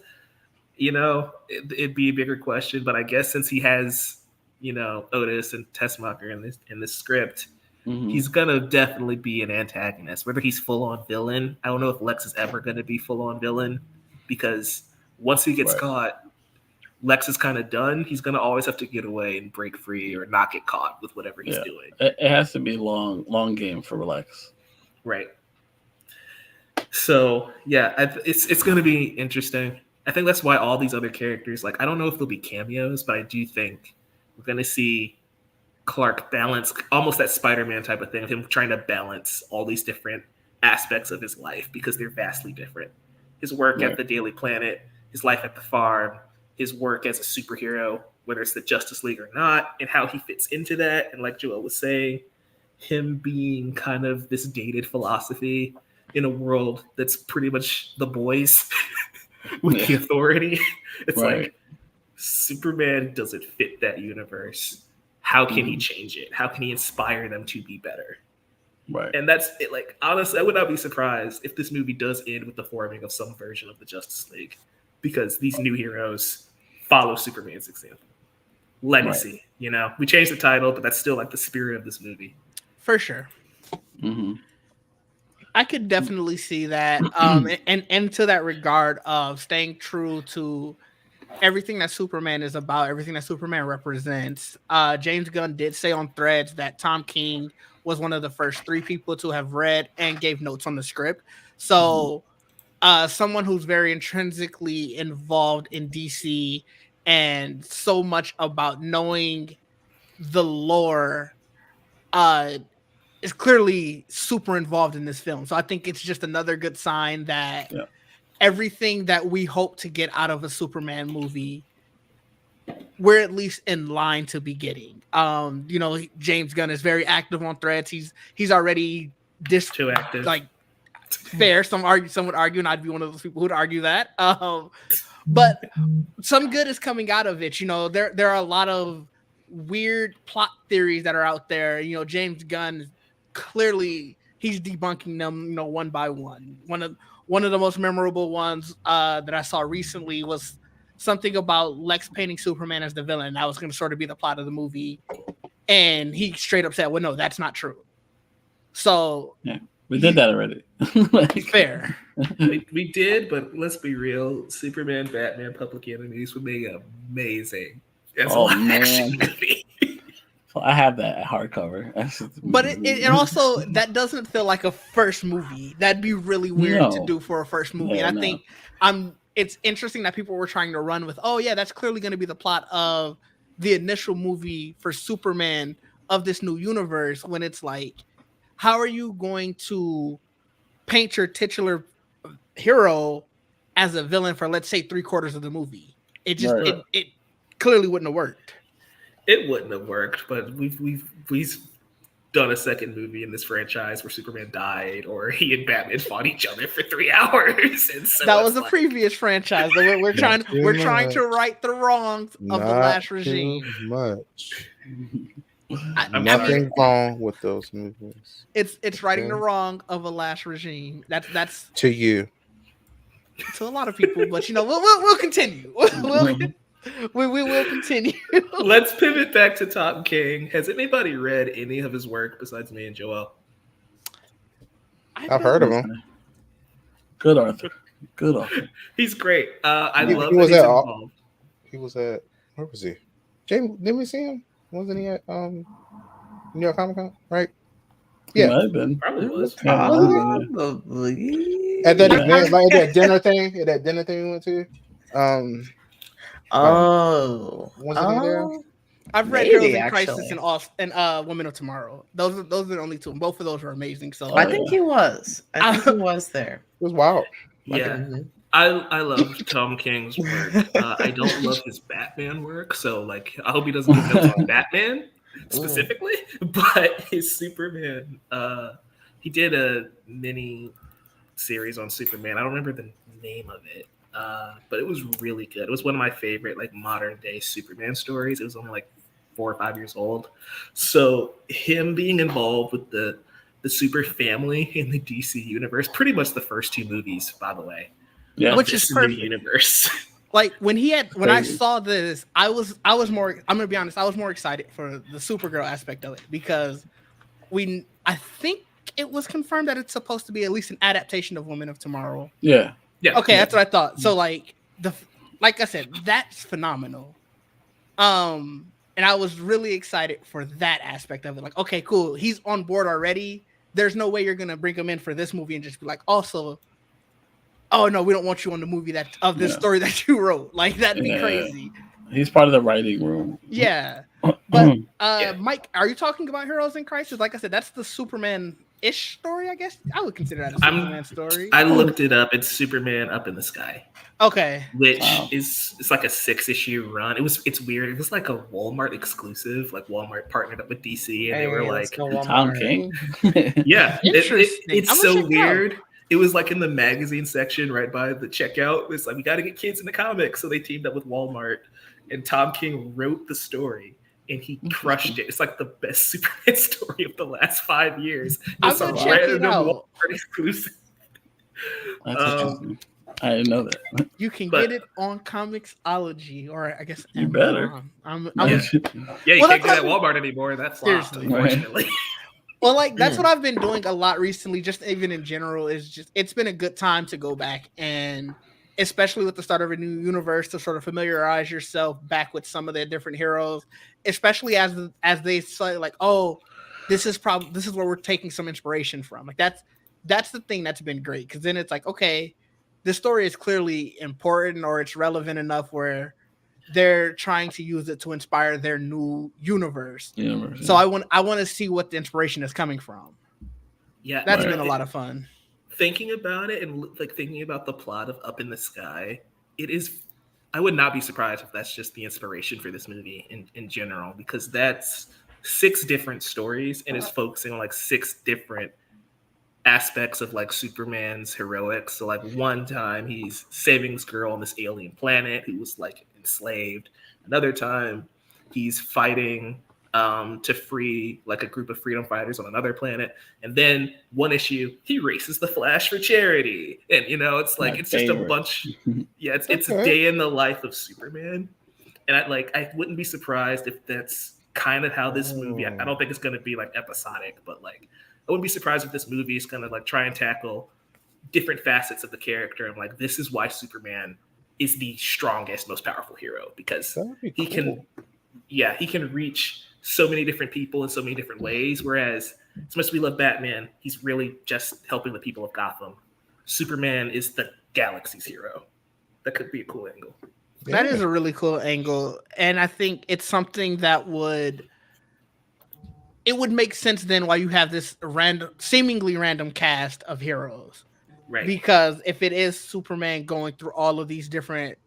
it'd be a bigger question. But I guess since he has, Otis and Tessmacher in this script, he's gonna definitely be an antagonist. Whether he's full on villain, I don't know if Lex is ever gonna be full on villain, because once he gets caught, Lex is kind of done. He's gonna always have to get away and break free or not get caught with whatever he's doing. It has to be long game for Lex. Right. So yeah, it's going to be interesting. I think that's why all these other characters, like, I don't know if they'll be cameos, but I do think we're going to see Clark balance almost that Spider-Man type of thing of him trying to balance all these different aspects of his life because they're vastly different. His work at the Daily Planet, his life at the farm, his work as a superhero, whether it's the Justice League or not, and how he fits into that. And like Joel was saying, him being kind of this dated philosophy in a world that's pretty much the boys with the authority. It's like Superman doesn't fit that universe. How can he change it? How can he inspire them to be better? Right. And that's it. Like, honestly, I would not be surprised if this movie does end with the forming of some version of the Justice League, because these new heroes follow Superman's example. Legacy, we changed the title, but that's still like the spirit of this movie. For sure. I could definitely see that. And to that regard of staying true to everything that Superman is about, everything that Superman represents. James Gunn did say on Threads that Tom King was one of the first 3 people to have read and gave notes on the script. So someone who's very intrinsically involved in DC and so much about knowing the lore is clearly super involved in this film. So I think it's just another good sign that everything that we hope to get out of a Superman movie, we're at least in line to be getting. James Gunn is very active on Threads. He's already too active. Like, fair. Some would argue, and I'd be one of those people who'd argue that. But some good is coming out of it. There are a lot of weird plot theories that are out there. James Gunn, clearly he's debunking them, one by one. One of the most memorable ones that I saw recently was something about Lex painting Superman as the villain. That was going to sort of be the plot of the movie. And he straight up said, well, no, that's not true. So yeah, we did that already. Fair. We did, but let's be real. Superman, Batman, Public Enemies would be amazing. Man. I have that hardcover. But it also, that doesn't feel like a first movie. That'd be really weird to do for a first movie. And I think it's interesting that people were trying to run with, oh yeah, that's clearly going to be the plot of the initial movie for Superman of this new universe, when it's like, how are you going to paint your titular hero as a villain for, let's say, 3/4 of the movie? It just it clearly wouldn't have worked. It wouldn't have worked, but we've done a second movie in this franchise where Superman died, or he and Batman fought each other for 3 hours. And so that was a previous franchise. We're trying to right the wrongs of the last regime. Much. Nothing wrong with those movies. It's righting the wrong of a last regime. That's to you, to a lot of people. But we'll continue. We will continue. Let's pivot back to Tom King. Has anybody read any of his work besides me and Joel? I've heard of him. Good author. He's great. I love he that was he's at involved. He was at, where was he? James, didn't we see him? Wasn't he at New York Comic Con? Right? Yeah, might have been. Probably was. Probably. At that event, like that dinner thing we went to. Wasn't he there? I've read Heroes in Crisis and Women of Tomorrow. Those are the only 2. Both of those were amazing. So I think he was. I think he was there. It was wild. Yeah. I love Tom King's work. I don't love his Batman work, so like I hope he doesn't give notes on Batman specifically, but his Superman, he did a mini series on Superman. I don't remember the name of it, but it was really good. It was one of my favorite like modern day Superman stories. It was only like 4 or 5 years old. So him being involved with the super family in the DC universe, pretty much the first 2 movies, by the way. Yeah, which is perfect. Universe. Like when I saw this, I was more. I'm gonna be honest. I was more excited for the Supergirl aspect of it because I think it was confirmed that it's supposed to be at least an adaptation of Women of Tomorrow. Yeah. Okay, that's what I thought. So like I said, that's phenomenal. And I was really excited for that aspect of it. Like, okay, cool. He's on board already. There's no way you're gonna bring him in for this movie and just be like, also, oh no, we don't want you on the movie story that you wrote. Like that'd be crazy. He's part of the writing room. Yeah. But Mike, are you talking about Heroes in Crisis? Like I said, that's the Superman-ish story, I guess. I would consider that a Superman story. I looked it up. It's Superman Up in the Sky. Okay. Which is it's like a 6-issue run. It's weird. It was like a Walmart exclusive. Like Walmart partnered up with DC and they were like Tom King. Yeah. It's so weird. Out. It was like in the magazine section right by the checkout. It's like, we got to get kids in the comics. So they teamed up with Walmart and Tom King wrote the story and he crushed it. It's like the best Superman story of the last 5 years. I'm going to check it out. Walmart exclusive. That's interesting. I didn't know that. You can get it on Comixology, or I guess you better. You can't get it at Walmart anymore. That's lost, unfortunately. Well, like that's what I've been doing a lot recently, just even in general, it's been a good time to go back and especially with the start of a new universe to sort of familiarize yourself back with some of their different heroes, especially as they say like, oh, this is where we're taking some inspiration from. Like that's the thing that's been great, because then it's like, okay, this story is clearly important or it's relevant enough where they're trying to use it to inspire their new universe. So I want to see what the inspiration is coming from. Yeah, that's been a lot of fun. Thinking about it and like thinking about the plot of Up in the Sky, it is. I would not be surprised if that's just the inspiration for this movie in general, because that's 6 different stories and is focusing on like 6 different aspects of like Superman's heroics. So like one time he's saving this girl on this alien planet who was like enslaved. Another time he's fighting to free like a group of freedom fighters on another planet. And then one issue, he races the Flash for charity. And it's like, it's just a bunch. Yeah, it's a day in the life of Superman. And I wouldn't be surprised if that's kind of how this movie, I don't think it's going to be like episodic, but like, I wouldn't be surprised if this movie is going to like try and tackle different facets of the character. And like, this is why Superman is the strongest, most powerful hero, because he can reach so many different people in so many different ways. Whereas as much as we love Batman, he's really just helping the people of Gotham. Superman is the galaxy's hero. That could be a cool angle. That is a really cool angle. And I think it's something that would make sense then why you have this seemingly random cast of heroes. Right. Because if it is Superman going through all of these different,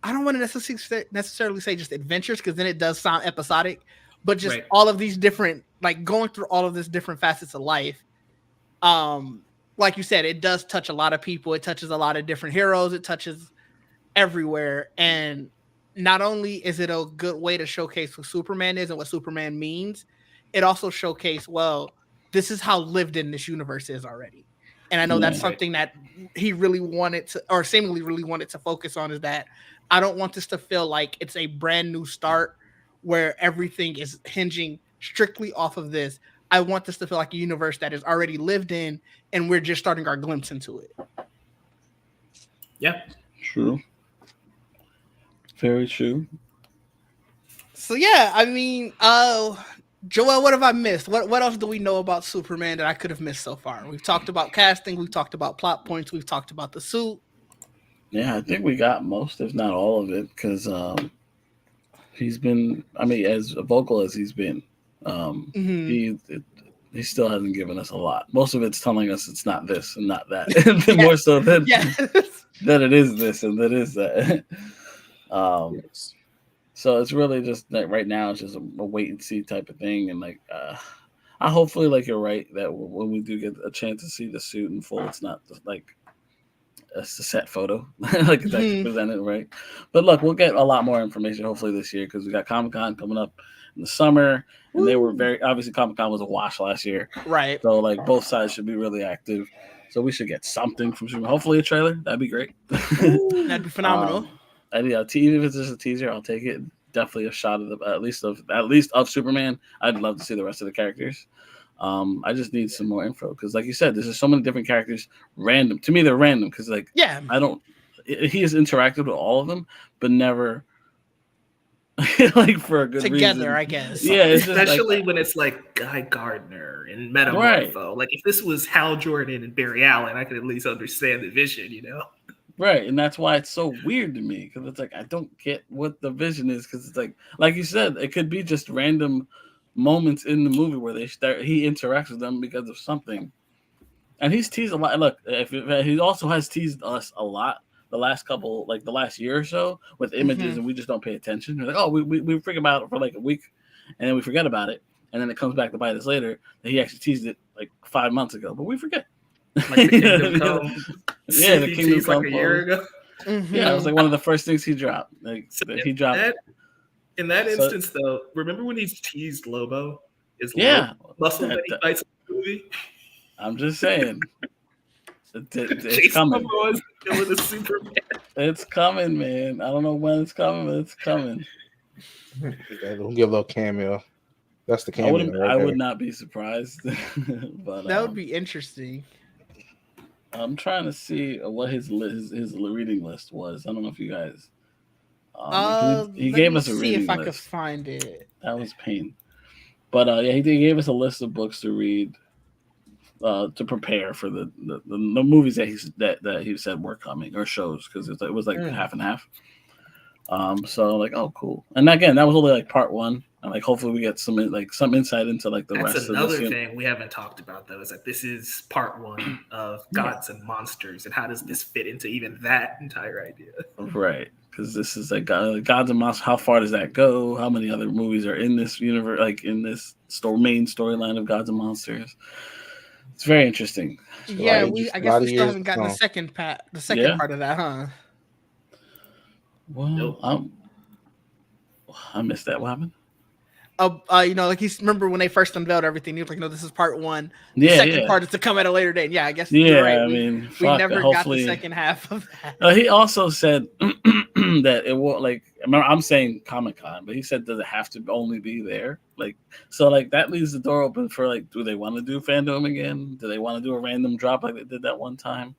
I don't want to necessarily say just adventures, because then it does sound episodic, but just all of these different, like going through all of these different facets of life. Like you said, it does touch a lot of people. It touches a lot of different heroes. It touches everywhere. And not only is it a good way to showcase who Superman is and what Superman means, it also showcased, well, this is how lived in this universe is already. And I know that's something that he really wanted to, or seemingly really wanted to focus on, is that I don't want this to feel like it's a brand new start where everything is hinging strictly off of this. I want this to feel like a universe that is already lived in, and we're just starting our glimpse into it. Yeah. True. Very true. So yeah, I mean, Joel, what have I missed? What else do we know about Superman that I could have missed so far? We've talked about casting, we've talked about plot points, we've talked about the suit. Yeah, I think we got most, if not all of it, because he's been, I mean, as vocal as he's been, he still hasn't given us a lot. Most of it's telling us it's not this and not that. More so than that it is this and that is that. So it's really just like right now it's just a wait and see type of thing. And like I hopefully, like, you're right that when we do get a chance to see the suit in full, it's not just like a set photo, like it's actually presented right. But look, we'll get a lot more information hopefully this year because we got Comic-Con coming up in the summer, and they were very obviously Comic-Con was a wash last year, Right? so like both sides should be really active. So we should get something from Superman. Hopefully a trailer. That'd be great. That'd be phenomenal. And yeah, even if it's just a teaser, I'll take it. Definitely a shot of at least of Superman. I'd love to see the rest of the characters. I just need some more info because, like you said, there's just so many different characters. Random to me, they're random because, like, Yeah, he has interacted with all of them, but never like for a good together, reason. I guess. Yeah, it's especially like, when it's like Guy Gardner and Metamorpho. Right. Like if this was Hal Jordan and Barry Allen, I could at least understand the vision, you know. right, and that's why it's so weird to me because it's like I don't get what the vision is because it's like you said, it could be just random moments in the movie where he interacts with them because of something, and he's teased a lot. Look, he also has teased us a lot the last year or so with images, and we just don't pay attention. We're like, oh, we forget about it for like a week, and then we forget about it, and then it comes back to bite us later that he actually teased it like 5 months ago, but we forget. Like the Kingdom Come. Yeah, the Kingdom Come like a year ago. Yeah, it was like one of the first things he dropped. Like So he dropped. In that instance, though, remember when he's teased Lobo? Yeah, muscle that he fights in the movie. I'm just saying. It's Jason coming. Momoa is the villain of Superman. It's coming, man. I don't know when it's coming, but it's coming. We'll give a little cameo. That's the cameo. I would not be surprised. But That would be interesting. I'm trying to see what his reading list was. I don't know if you guys. He gave us a reading list. See if I could find it. That was pain. But yeah, he gave us a list of books to read to prepare for the movies that he said were coming, or shows, because it was like half and half. So like, oh, cool. And again, that was only like part one. And like, hopefully we get some insight into like the rest of this. That's another thing we haven't talked about though, is that this is part one of Gods and Monsters, and how does this fit into even that entire idea? Right, because this is like Gods and Monsters. How far does that go? How many other movies are in this universe, like in this main storyline of Gods and Monsters? It's very interesting. Yeah, I guess we still haven't gotten the second part of that, huh? Well, nope. I missed that. What happened? Like remember when they first unveiled everything, he was like, "No, this is part one. The second part is to come at a later date." And yeah, I guess you're right. We never got the second half of that. He also said that it won't, like, remember, I'm saying Comic-Con, but he said, does it have to only be there? Like, so like that leaves the door open for like, do they want to do fandom again? Do they want to do a random drop like they did that one time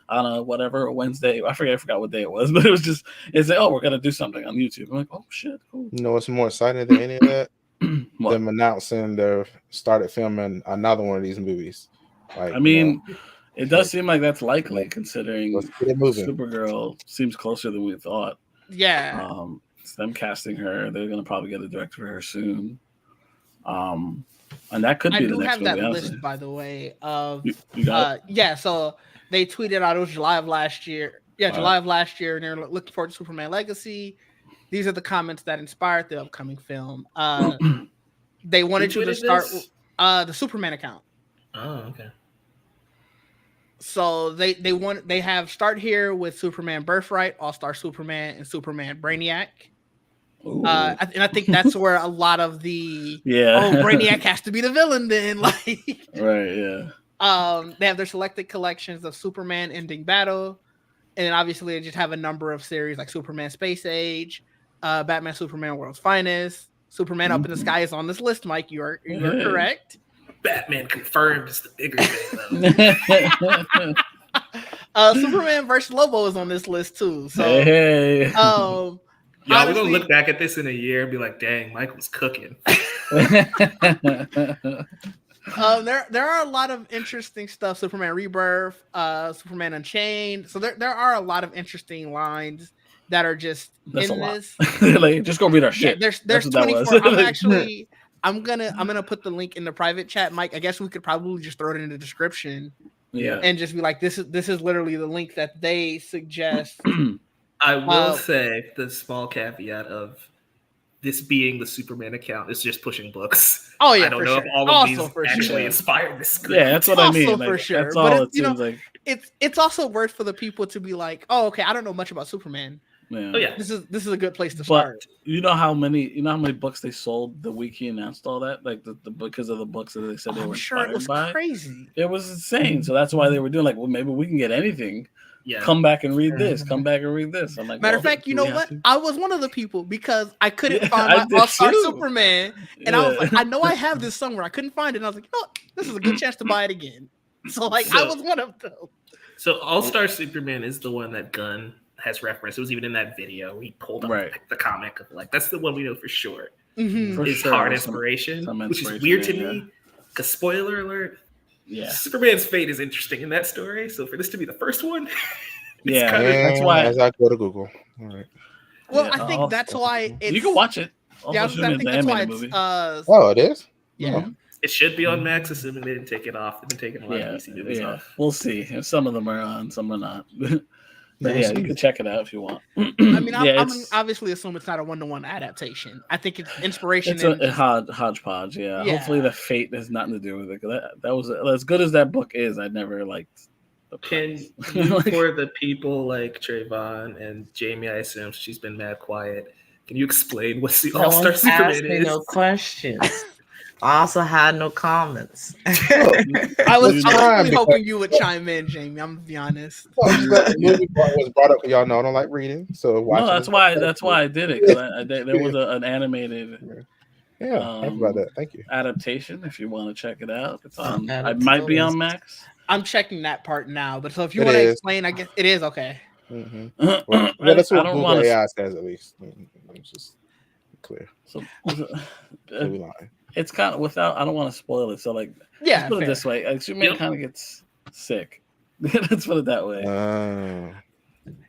on a Wednesday? I forgot what day it was, but it's like, oh, we're gonna do something on YouTube. I'm like, oh shit, cool. You know what's more exciting than any of that? Them announcing they've started filming another one of these movies. Like, I mean, it does seem like that's likely, considering Supergirl seems closer than we thought. Yeah. It's them casting her. They're gonna probably get a director for her soon. And that could be the next movie. I do have that list, by the way. Of you got it? Yeah. So they tweeted out, it was July of last year. Yeah, July of last year, and they're looking forward to Superman Legacy. These are the comments that inspired the upcoming film. They wanted you to start the Superman account. Oh, okay. So they have start here with Superman Birthright, All-Star Superman, and Superman Brainiac. And I think that's where a lot of the Brainiac has to be the villain then. Like, right, yeah. They have their selected collections of Superman Ending Battle, and then obviously they just have a number of series like Superman Space Age, Batman Superman World's Finest, Superman Up in the Sky is on this list, Mike. You are correct. Batman confirmed is the bigger thing, though. Superman versus Lobo is on this list too. So hey. Y'all, we're gonna look back at this in a year and be like, dang, Mike was cooking. There are a lot of interesting stuff. Superman Rebirth, Superman Unchained. So there are a lot of interesting lines that are just this. Like, just go read our shit. Yeah, there's 24. I'm gonna put the link in the private chat, Mike. I guess we could probably just throw it in the description. Yeah. And just be like, this is literally the link that they suggest. I will say the small caveat of this being the Superman account is just pushing books. Oh yeah, I don't for know sure. if all of Also these for actually sure. inspired this script. Yeah, that's what I mean. Also for Like, sure. That's But all it, it seems like. It's also worth for the people to be like, oh, okay, I don't know much about Superman. Yeah. Oh yeah. This is a good place to But start. you know how many books they sold the week he announced all that, like the because of the books that they said they were I'm sure it inspired was by. crazy. It was insane. So that's why they were doing like, well, maybe we can get anything. Yeah. Come back and read this. Come back and read this. I'm like, Matter of well, fact, you do know we have what? to? I was one of the people because I couldn't Yeah, find I my did All-Star too. Superman, and I was like, I know I have this somewhere. I couldn't find it. And I was like, you know what? This is a good chance to buy it again. So like, I was one of them. So All-Star Superman is the one that Gunn has referenced. It was even in that video. He pulled up Right. the comic of like, that's the one we know for sure. Mhm. For Is sure, hard some inspiration, which is inspiration weird to there, me. Because spoiler alert, Yeah. Superman's fate is interesting in that story. So for this to be the first one, it's Yeah. kind of That's And why- as I go to Google. All right. Well, Yeah, I think that's why it's. You can watch it. Yeah, I Also, think it's an that's why animated it's. movie. Oh, it is? Yeah. it should be on Max, assuming they didn't take it off. They've been taking a lot of DC movies Yeah. off. We'll see. If some of them are on, some are not. But We'll yeah, see. you can check it out if you want. I mean, I'm it's obviously assume it's not a one-to-one adaptation. I think it's inspiration. it's a hodgepodge. Yeah. Yeah. Hopefully the fate has nothing to do with it. 'Cause that was as good as that book is. I never liked the Can premise. you, Like, for the people like Trayvon and Jamie, I assume she's been mad quiet. Can you explain what the No All-Star one's asked Superman me is? no questions. I also had no comments. I was fine, really hoping you would chime in, Jamie. I'm gonna be honest. Well, just let the movie was brought up because y'all know I don't like reading. So watch no, that's why I did it. 'Cause there was an animated Yeah, happy about that. Thank you. adaptation. If you want to check it out, it's on. Yeah, I might be on Max. I'm checking that part now, but so if you It want to is. explain, I guess it is okay. Mm-hmm. I Well, that's what don't Google want to. AI says at least. It's just clear. So, So we lying. it's kind of without. I don't want to spoil it. So like, Yeah, let's put it fair. this way: like, Superman Yep. kind of gets sick. Let's put it that way.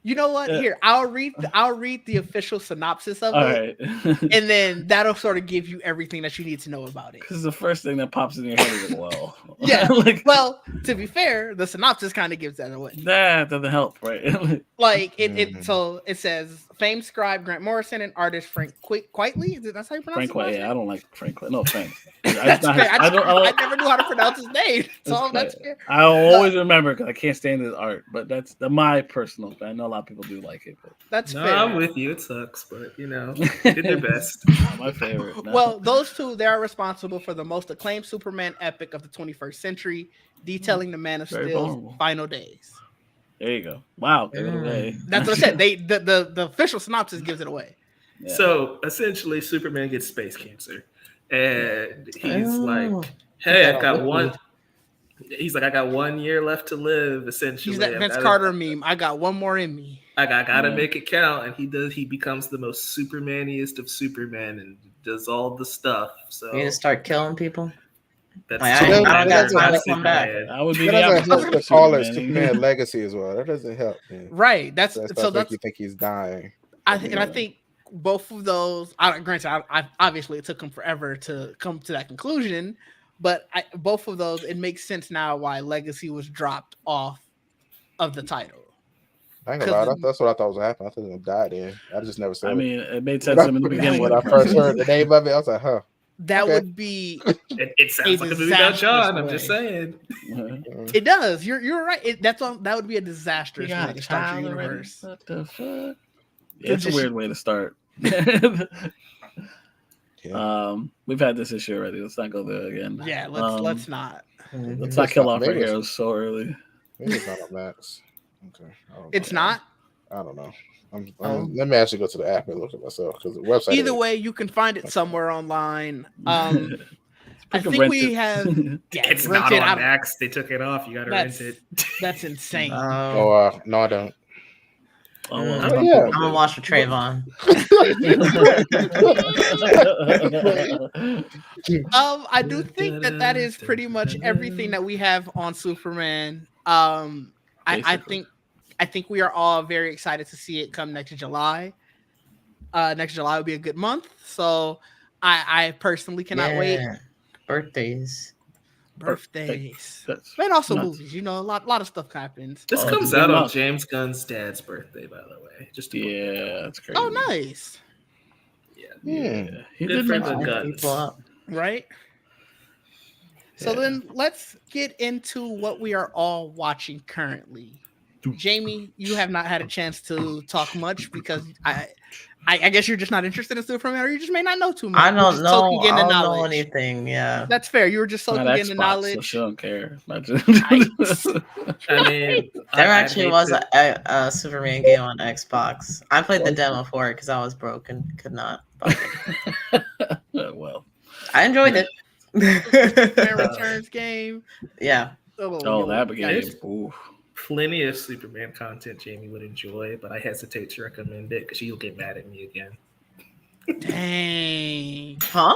You know what? Yeah. Here, I'll read the official synopsis of All it, right. and then that'll sort of give you everything that you need to know about it. Because the first thing that pops in your head is well. Yeah. Like Well, to be fair, the synopsis kind of gives that away. that doesn't help, right? Like it Mhm. so it says famed scribe Grant Morrison and artist Frank Quitely. That's how you pronounce Frank it? White. Yeah, I don't like Frank White. No, Frank. That's fair. I don't. never knew how to pronounce his name. So that's fair. I'll always remember because I can't stand his art. But that's my personal. I know a lot of people do like it, but That's No, fair. I'm with you. It sucks, but you know, they did their best. not my favorite. No. Well, those two, they are responsible for the most acclaimed Superman epic of the 21st century, detailing the Man of Very Steel's vulnerable. final days. There you go. Wow, give it away. That's what I said. The official synopsis gives it away. Yeah. So essentially, Superman gets space cancer, and he's Oh. like, "Hey, I got one." He's like, "I got 1 year left to live." Essentially, He's that I've Vince gotta- Carter meme. I got one more in me. I gotta Yeah. make it count, and he does. He becomes the most Supermaniest of Superman and does all the stuff. So You just start killing people. that's Like, I don't Superman got versus time to come back. Superman. I would be That the doesn't opposite help of to call it Superman. Superman legacy as well. That doesn't help. Man. Right. That's That's so make that's you think he's dying. and I think both of those. Granted, I obviously it took him forever to come to that conclusion, but both of those it makes sense now why Legacy was dropped off of the title. I ain't gonna lie. That's what I thought was happening. I thought he was gonna die then. I just never said I it. mean, it made sense to him in the beginning. When I first heard the name of it, I was like, huh. That Okay. would be. It sounds like a movie about disastrous John. I'm just way. saying. It does. You're right. That would be a disastrous You way got to a start child your already? universe. What the fuck? Yeah, it's a Just- weird way to start. Yeah. We've had this issue already. Let's not go there again. Yeah, let's not. Let's not kill off our Maybe it's- heroes so early. Maybe it's not on Max. Okay. I don't It's know. not. I don't know. Let me actually go to the app and look at myself because the website. Either way, you can find it somewhere online. I You can think rent we it. have. Yeah, It's rent not it on out. Max. They took it off. You gotta rent That's- it. That's insane. Oh, no, I don't. Oh, well, Oh, some yeah. people I'm gonna do. watch for Trayvon. I do think that is pretty much everything that we have on Superman. Basically. I think we are all very excited to see it come next July. Next July will be a good month, so I personally cannot wait. Birthdays. Birthdays, That's and also nuts. movies. You know, a lot of stuff happens. This Oh, comes it's a out good on month. James Gunn's dad's birthday, by the way. Just to point that out. Yeah, that's crazy. Oh, nice. Yeah, Yeah, he Good did for mention the that. Gunns. People up. Right? So Yeah. then let's get into what we are all watching currently. Jamie, you have not had a chance to talk much because I guess you're just not interested in Superman, or you just may not know too much. I You're don't just know. soaking in I the don't know knowledge. anything. Yeah. That's fair. You were just Not soaking in the Xbox, so knowledge. she don't care. Nice. I mean, There I'd actually hate was to- a Superman game on Xbox. I played the Was demo for it because I was broke and could not buy it. Well, I enjoyed it. Superman Returns game. Yeah. oh, that game. There's Ooh. plenty of Superman content Jamie would enjoy, but I hesitate to recommend it because she'll get mad at me again. Dang. Huh?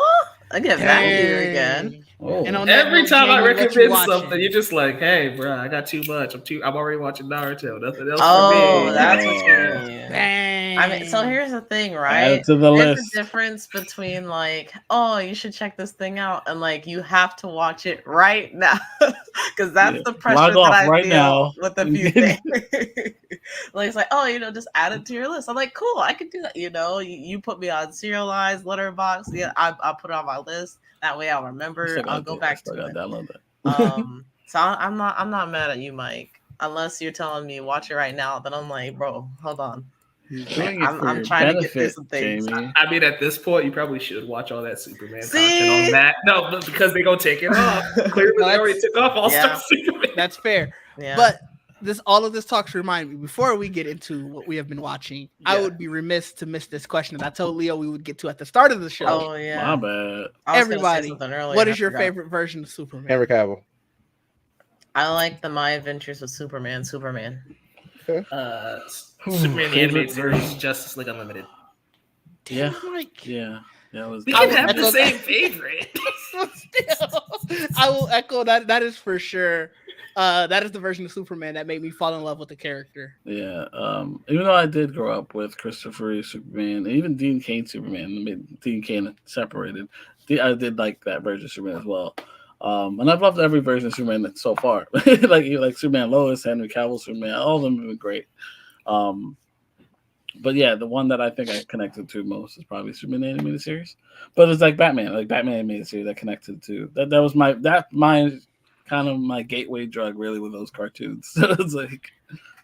I get back to you again. Oh. And on that Every note, time I Jamie, what you recommend watching? something, you're just like, "Hey, bro, I got too much. I'm already watching Naruto. Nothing else Oh, for me." that's what you mean. Dang. I mean, so here's the thing, Add right? it to the There's list. a difference between like, oh, you should check this thing out, and like you have to watch it right now, because that's Yeah. the pressure Log that off I right feel now. with a few things. Like it's like, oh, just add it to your list. I'm like, cool, I could do that. You put me on Serialized, Letterboxd. Yeah, I'll put it on my list. That way I'll remember. I'll go back to it. Download that. So I'm not mad at you, Mike. Unless you're telling me watch it right now, then I'm like, bro, hold on. He's doing it for I'm your trying to get through benefit, some things. Jamie. I mean, at this point, you probably should watch all that Superman See? content on that. No, but because they're gonna take it off. Clearly, No, they already took off All Star Yeah. Superman. That's fair. Yeah. But all of this talks remind me, before we get into what we have been watching, I Yeah. would be remiss to miss this question that I told Leo we would get to at the start of the show. Oh yeah. My bad. I was gonna say Everybody, something earlier what and is I your forgot. favorite version of Superman? Henry Cavill. I like the My Adventures with Superman. Superman. Superman the animated series, Justice League Unlimited. Yeah. Damn, Mike. Yeah. That was We I can will have echo the that. same favorite. Still, I will echo that. That is for sure. That is the version of Superman that made me fall in love with the character. Yeah. Even though I did grow up with Christopher Reeve Superman, and even Dean Cain Superman, Dean Cain separated. I did like that version of Superman as well. And I've loved every version of Superman so far. like Superman Lois, Henry Cavill Superman, all of them have been great. But yeah, the one that I think I connected to most is probably Superman animated series. But it's like Batman animated series I connected to. That was my kind of my gateway drug really with those cartoons. So it's like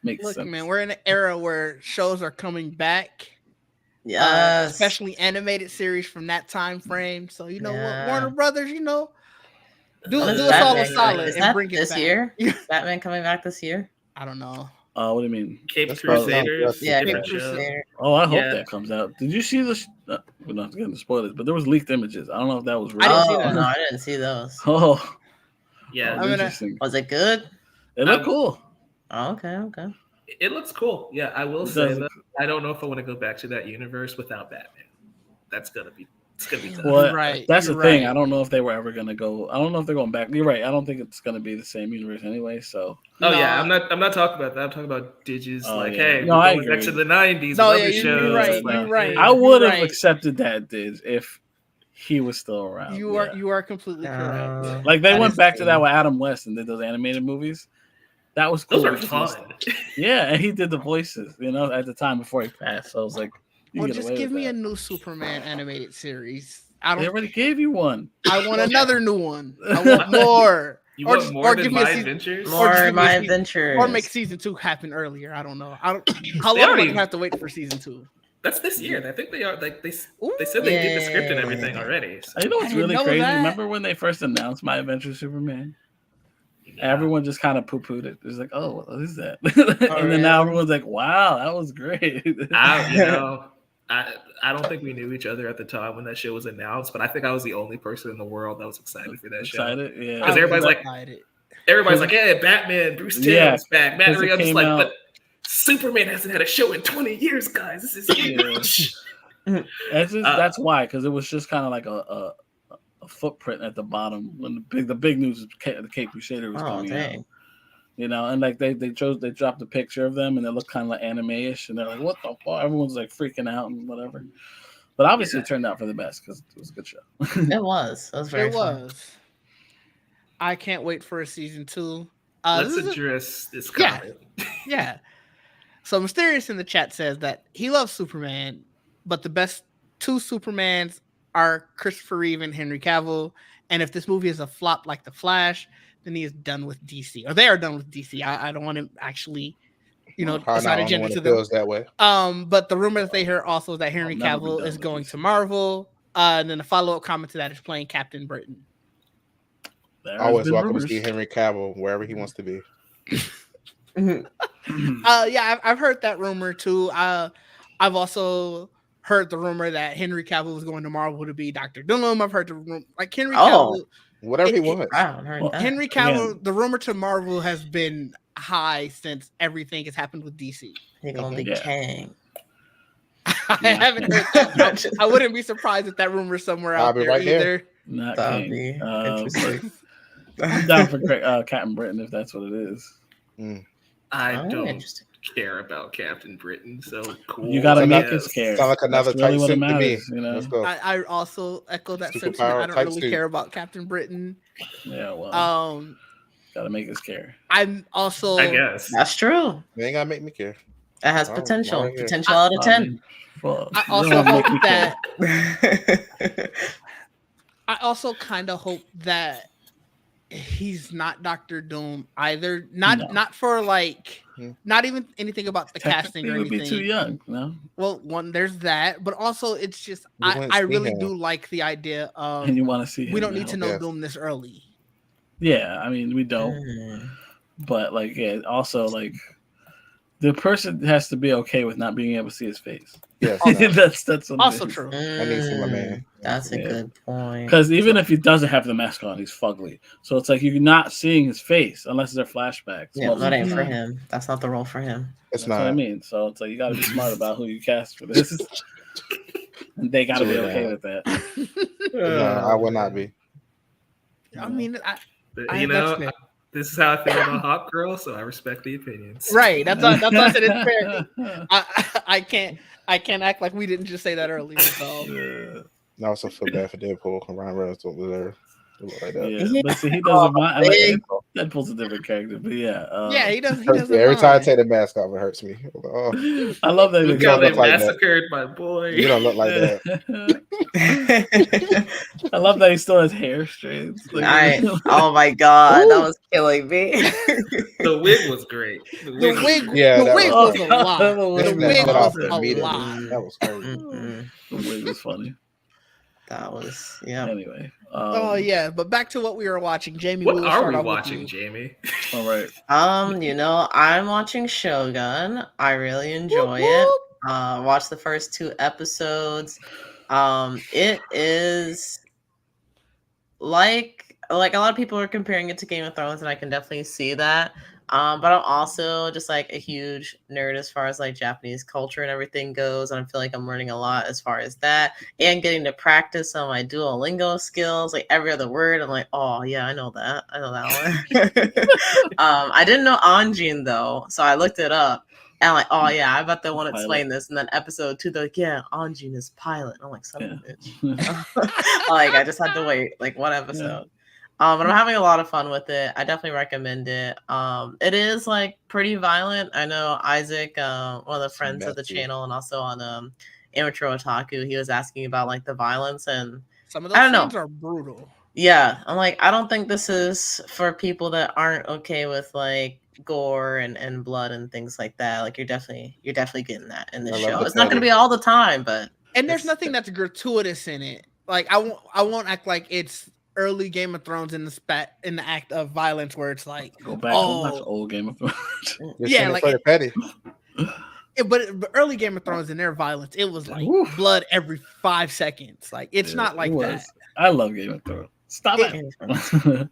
makes Look, sense. man, we're in an era where shows are coming back. Yes. Especially animated series from that time frame. So you know Yeah. what, Warner Brothers, do When is us all a Batman solid coming? Is and that bring it this back. year? Batman coming back this year? I don't know. What do you mean? Cape That's probably Crusaders. Yeah, different Cape show. Crusader. Oh, I hope Yeah. that comes out. Did you see the? We're not getting to spoilers, but there was leaked images. I don't know if that was real. I didn't see Oh that. no, I didn't see those. Oh, Yeah, I'm gonna- interesting. Was it good? It looked cool. Oh, okay. it looks cool. Yeah, I will It say does that I don't know if I want to go back to that universe without Batman. It's gonna be tough. Well, right, that's the you're thing. right. I don't know if they were ever gonna go. I don't know if they're going back. You're right. I don't think it's gonna be the same universe anyway. So Oh No, yeah, I'm not talking about that. I'm talking about Digis. Oh, Like, yeah. hey, No, we're I going back agree. to the '90s. No, with yeah, other you're shows. right. Like, You're right. I would have right. accepted that Diz if he was still around. You are completely correct. Like they That went is back to true. that with Adam West and did those animated movies. That was cool. Those are because fun. Yeah, and he did the voices, at the time before he passed. So I was like, you Well, can get just away give with me a that. new Superman animated series. They already gave you one. I want another new one. I want more. You Or want just- more or than give me a My season- Adventures? Or just More give me a My season- Adventures. Or make season 2 happen earlier. I don't know. How long They am I already- gonna have to wait for season 2? That's this year. I think they are. Like they said Ooh. they did the script and Yay. everything already. So. You know I what's didn't really know crazy? that. Remember when they first announced My Adventure Superman? Everyone just kind of poo-pooed it. It was like, oh, what is that? And then now really? everyone's like, wow, that was great. I don't think we knew each other at the time when that show was announced, but I think I was the only person in the world that was excited for that show. Excited? Yeah. Because everybody's like, excited. everybody's like, yeah, Batman, Bruce Timm's Yeah, back. Matt 'cause it Reeves. I'm just came like, out- but Superman hasn't had a show in 20 years, guys. This is huge. That's why, because it was just kind of like a footprint at the bottom when the big news was the Cape Crusader was Oh coming out. dang. And like they dropped a picture of them and they look kind of like anime-ish and they're like, what the fuck? Everyone's like freaking out and whatever. But obviously it turned out for the best because it was a good show. It was. It was very It fun. was. I can't wait for a season 2. Let's this is address this Yeah. comment. Yeah. So Mysterious in the chat says that he loves Superman, but the best two Supermans are Christopher Reeve and Henry Cavill. And if this movie is a flop like The Flash, then he is done with DC, or they are done with DC. I don't want to actually, assign a gender to them. Feels that way. But the rumor that they hear also is that Henry I'll never be Cavill done is with going DC. to Marvel. And then the follow-up comment to that is playing Captain Britain. There's Always been welcome rumors. to see Henry Cavill wherever he wants to be. Yeah, I've heard that rumor too. I've also heard the rumor that Henry Cavill was going to Marvel to be Dr. Doom. I've heard the rumor like Henry Cavill. Whatever he wants. I haven't heard that. Henry Cavill, the rumor to Marvel has been high since everything has happened with DC. He gonna be Yeah. Kang. I haven't heard that. I wouldn't be surprised if that rumor's somewhere out I'll be there right there. either. Not That'd King. be but interesting. I'm down for Captain Britain if that's what it is. I Oh, don't interesting. care about Captain Britain, so cool. You gotta So make that- us care. Sound like another That's really type what it suit to me. matters, you know. Let's go. I also echo that Superpower sentiment. I don't type really suit. care about Captain Britain. Yeah, well, gotta make us care. I'm also I guess. That's true. They ain't gotta make me care. It has Oh, potential. right here. Potential out of 10. Well, I you also don't make hope me care. that I also kind of hope that he's not Dr. Doom either. Not for like not even anything about the casting Technically, or he would be anything. too young, no? Well, one, there's that, but also it's just We wouldn't I see really him. do like the idea of And you want to see him we don't now. need to know Yes. Doom this early. Yeah, I mean, we don't. But like, yeah, also like, the person has to be okay with not being able to see his face. Yes. that's what Also it is. true. I need to see my man. That's a Yeah. good point. Because even if he doesn't have the mask on, he's fugly. So it's like you're not seeing his face unless they're flashbacks. Yeah, Most that of ain't the for time. him. That's not the role for him. It's That's what I not. mean. So it's like you got to be smart about who you cast for this. And they got to be Yeah. okay with that. No, I will not be. I mean, But, I- you know, that's fair. this is how I feel about Hawk Girl, so I respect the opinions. right. That's what I said. It's fair. I can't act like we didn't just say that earlier. So I also feel bad for Deadpool. Ryan Reynolds don't deserve to look like that. Yeah, but see, he doesn't mind. big. Deadpool's a different character, but yeah. yeah, he doesn't. He Hurts doesn't me. Every time I mind. take the mask off, it hurts me. Oh, I love that. Look he how don't they look like that. massacred my boy. you don't look like that. I love that he still has hair strands. Like, Oh my god, that was killing me. The wig was great. The wig, Yeah, the that wig was- was a lot. that The was- Taking that wig shit was off a immediately. lot. That was crazy. Mm-mm. the wig was funny. That was Anyway. Oh yeah, but back to what we were watching, Jamie. What we'll are start we off with watching, you. Jamie? All right. I'm watching Shogun. I really enjoy it. Watched the first 2 episodes. It is like a lot of people are comparing it to Game of Thrones, and I can definitely see that. But I'm also just like a huge nerd as far as like Japanese culture and everything goes, and I feel like I'm learning a lot as far as that, and getting to practice some of my Duolingo skills. Like every other word, I'm like, oh yeah, I know that one. I didn't know Anjin though, so I looked it up. And I'm like, oh yeah, I bet they want to explain this. And then episode 2, they're like, yeah, Anjin is pilot. I'm like, son of a bitch. Like I just had to wait like one episode. But I'm having a lot of fun with it. I definitely recommend it. It is like pretty violent. I know Isaac, one of the friends of the channel, and also on Amateur Otaku, he was asking about like the violence, and Some of I don't those know. scenes are brutal. yeah, I'm like, I don't think this is for people that aren't okay with like gore and blood and things like that. Like you're definitely getting that in this I love show. the It's not going to petty. be all the time, but And there's it's- nothing that's gratuitous in it. Like I won't act like it's early Game of Thrones in the act of violence where it's like Go back and watch old Game of Thrones. You're Yeah, seeing it like- for the petty. but early Game of Thrones in their violence, it was like Oof. blood every 5 seconds. Like it's Yeah, not like it that. was. I love Game of Thrones. Stop it.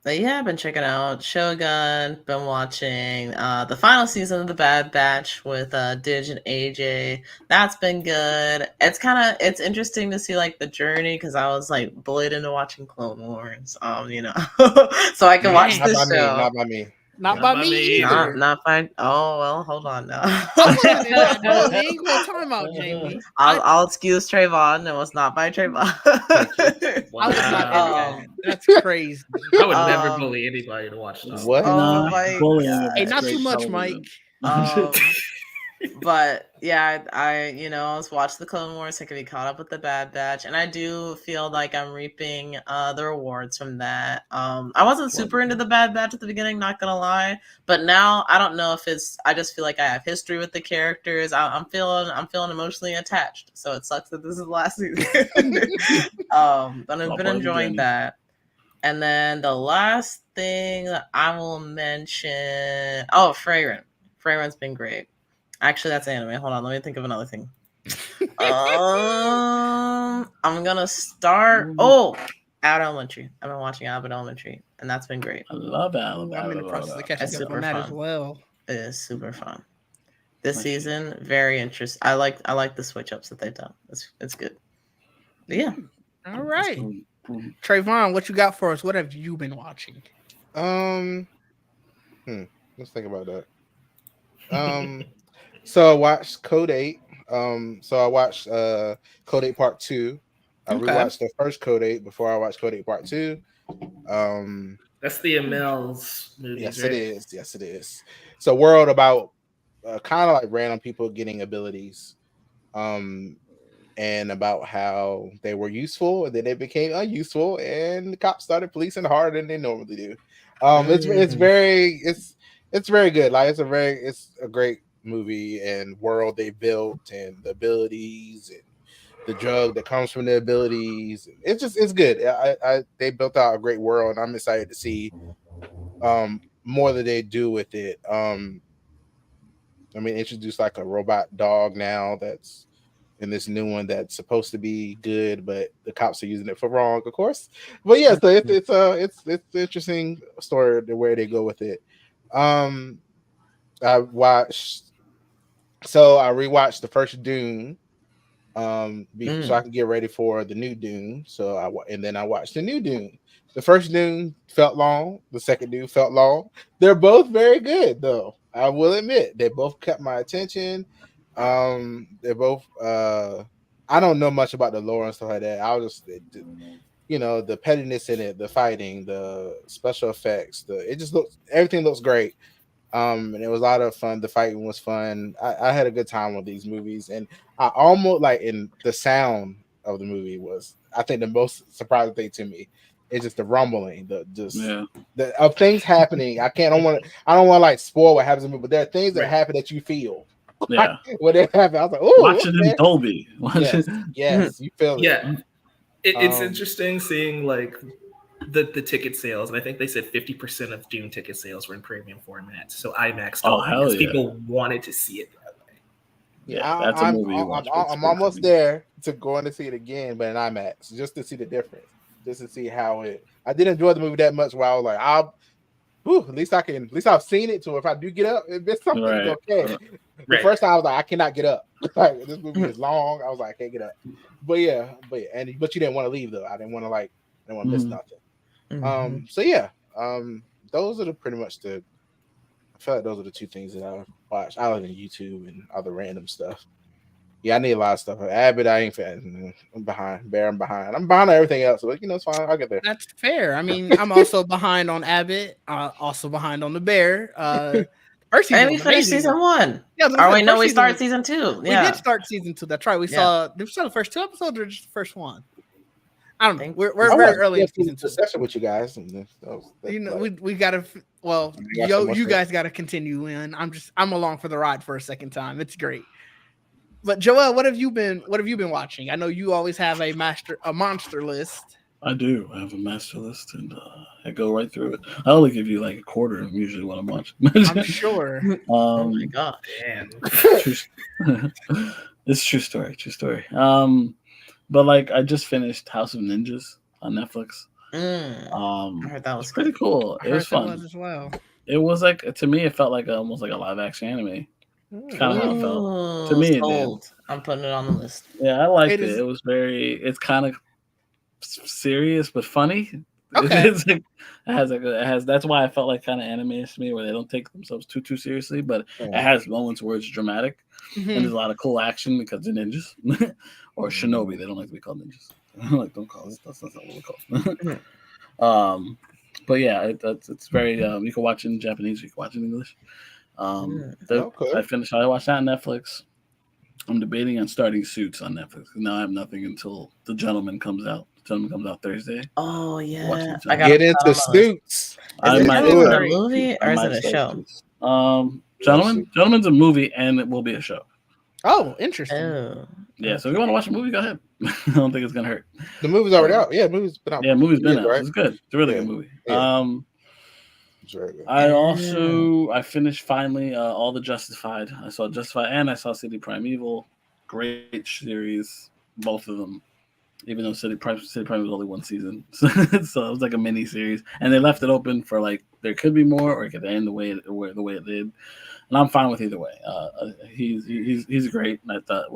But yeah, I've been checking out Shogun, been watching the final season of The Bad Batch with Dig and AJ. That's been good. It's interesting to see like the journey because I was like bullied into watching Clone Wars, so I can watch Not this by me. show. Not by me. Not Not by by me me either. Not fine. Oh well, hold on now. I wasn't in that bullying. Well, time out, Jamie. I'll excuse Trayvon. It was not by Trayvon. I was not Wow. in that. That's crazy. I would never Um, bully anybody to watch What? Oh Nah, my bullying God. is Hey, not great too much, television. Mike. But I was watching the Clone Wars. I could be caught up with the Bad Batch, and I do feel like I'm reaping the rewards from that. I wasn't super into the Bad Batch at the beginning, not gonna lie, but now I don't know if it's. I just feel like I have history with the characters. I'm feeling emotionally attached. So it sucks that this is the last season. But I've been enjoying that. And then the last thing that I will mention, Fragrant. Fragrant's been great. Actually, that's anime. Hold on, let me think of another thing. I'm gonna start. Abbott Elementary. I've been watching Abbott Elementary, and that's been great. I love Abbott. I'm in the process of catching up on that as well. It is super fun. This season, very interesting. I like the switch ups that they've done. It's good. But yeah. All right. Trayvon, what you got for us? What have you been watching? Let's think about that. So I watched Code 8. So I watched Code 8 Part 2. I rewatched the first Code 8 before I watched Code 8 Part 2. That's the Amel's movie. Yes, right? it is. Yes, it is. It's a world about kind of like random people getting abilities. And about how they were useful and then they became unuseful, and the cops started policing harder than they normally do. It's very good. Like it's a great movie and world they built, and the abilities and the drug that comes from the abilities. It's good. They built out a great world, and I'm excited to see more that they do with it. Introduce like a robot dog now that's in this new one that's supposed to be good, but the cops are using it for wrong, of course. But yeah, so it's an interesting story where they go with it. I rewatched the first Dune, so I can get ready for the new Dune. And then I watched the new Dune. The first Dune felt long. The second Dune felt long. They're both very good, though. I will admit they both kept my attention. They're both. I don't know much about the lore and stuff like that. I was just, the pettiness in it, the fighting, the special effects, everything looks great. And it was a lot of fun. The fighting was fun. I had a good time with these movies, and I almost in the sound of the movie was, I think, the most surprising thing to me. It's just the rumbling, of things happening. I don't want to like spoil what happens in the movie, but there are things that happen that you feel. Yeah. When it happened, I was like, "Oh, watch it in Dolby." Yes, you feel it. Yeah, it's interesting seeing like the ticket sales, and I think they said 50% of Dune ticket sales were in premium format, so IMAX. Because people wanted to see it that way. Yeah, that's a movie you watch. I'm almost there to going to see it again, but in IMAX, just to see the difference, just to see how it. I didn't enjoy the movie that much. Where I was like, at least I've seen it. So if I do get up, if it's something, it's okay. The first time I was like, I cannot get up. Like, this movie is long. I was like, I can't get up. But you didn't want to leave though. I didn't want to miss nothing. Those are pretty much I feel like those are the two things that I've watched, other than YouTube and other random stuff. Yeah, I need a lot of stuff. Abbott, I ain't fan. I'm behind. I'm behind. I'm behind on everything else. But it's fine. I'll get there. That's fair. I mean, I'm also behind on Abbott. Also behind on the Bear. First season. And we finished season 1. Yeah, we started season 2. Yeah. We did start season 2. That's right. We saw the first 2 episodes or just the first one. I don't know. We're very early in season 2. Session with you guys. We gotta. Well, you guys gotta continue in. I'm along for the ride for a second time. It's great. But Joel, what have you been watching? I know you always have a monster list. I do. I have a master list, and I go right through it. I only give you like a quarter of usually what I'm watching. I'm sure. Oh my god, man! It's true story. True story. But like I just finished House of Ninjas on Netflix. I heard that was pretty cool. It was fun as well. It was like, to me, it felt like almost like a live action anime. It's kind of how it felt. To me, it did. I'm putting it on the list. Yeah, I liked it. It was it's kind of serious but funny. Okay. It has that's why I felt like kind of anime to me, where they don't take themselves too seriously, but it has moments where it's dramatic and there's a lot of cool action because they're ninjas or shinobi. They don't like to be called ninjas. Like, don't call it. That's not what we call it. But yeah, it's very. You can watch it in Japanese. You can watch it in English. I watched that on Netflix. I'm debating on starting Suits on Netflix. Now I have nothing until The Gentleman comes out. The Gentleman comes out Thursday. Oh Watching yeah, The I got Get into Suits. I Is might it a start. movie I or is might it a start show? Suits. Gentleman's a movie and it will be a show. Oh, interesting. Oh, Yeah, so if you want to watch a movie, go ahead. I don't think it's gonna hurt. The movie's already out. Yeah, the movie's been out. Yeah, movie's been out. Right? It's good. It's a really Yeah. good movie. Yeah. It's very good. I finished finally all the Justified. I saw Justified and I saw City Primeval. Great series, both of them. Even though City Primeval was only one season, so it was like a mini series, and they left it open for like there could be more, or it could end the way it did, and I'm fine with either way. He's great. And I thought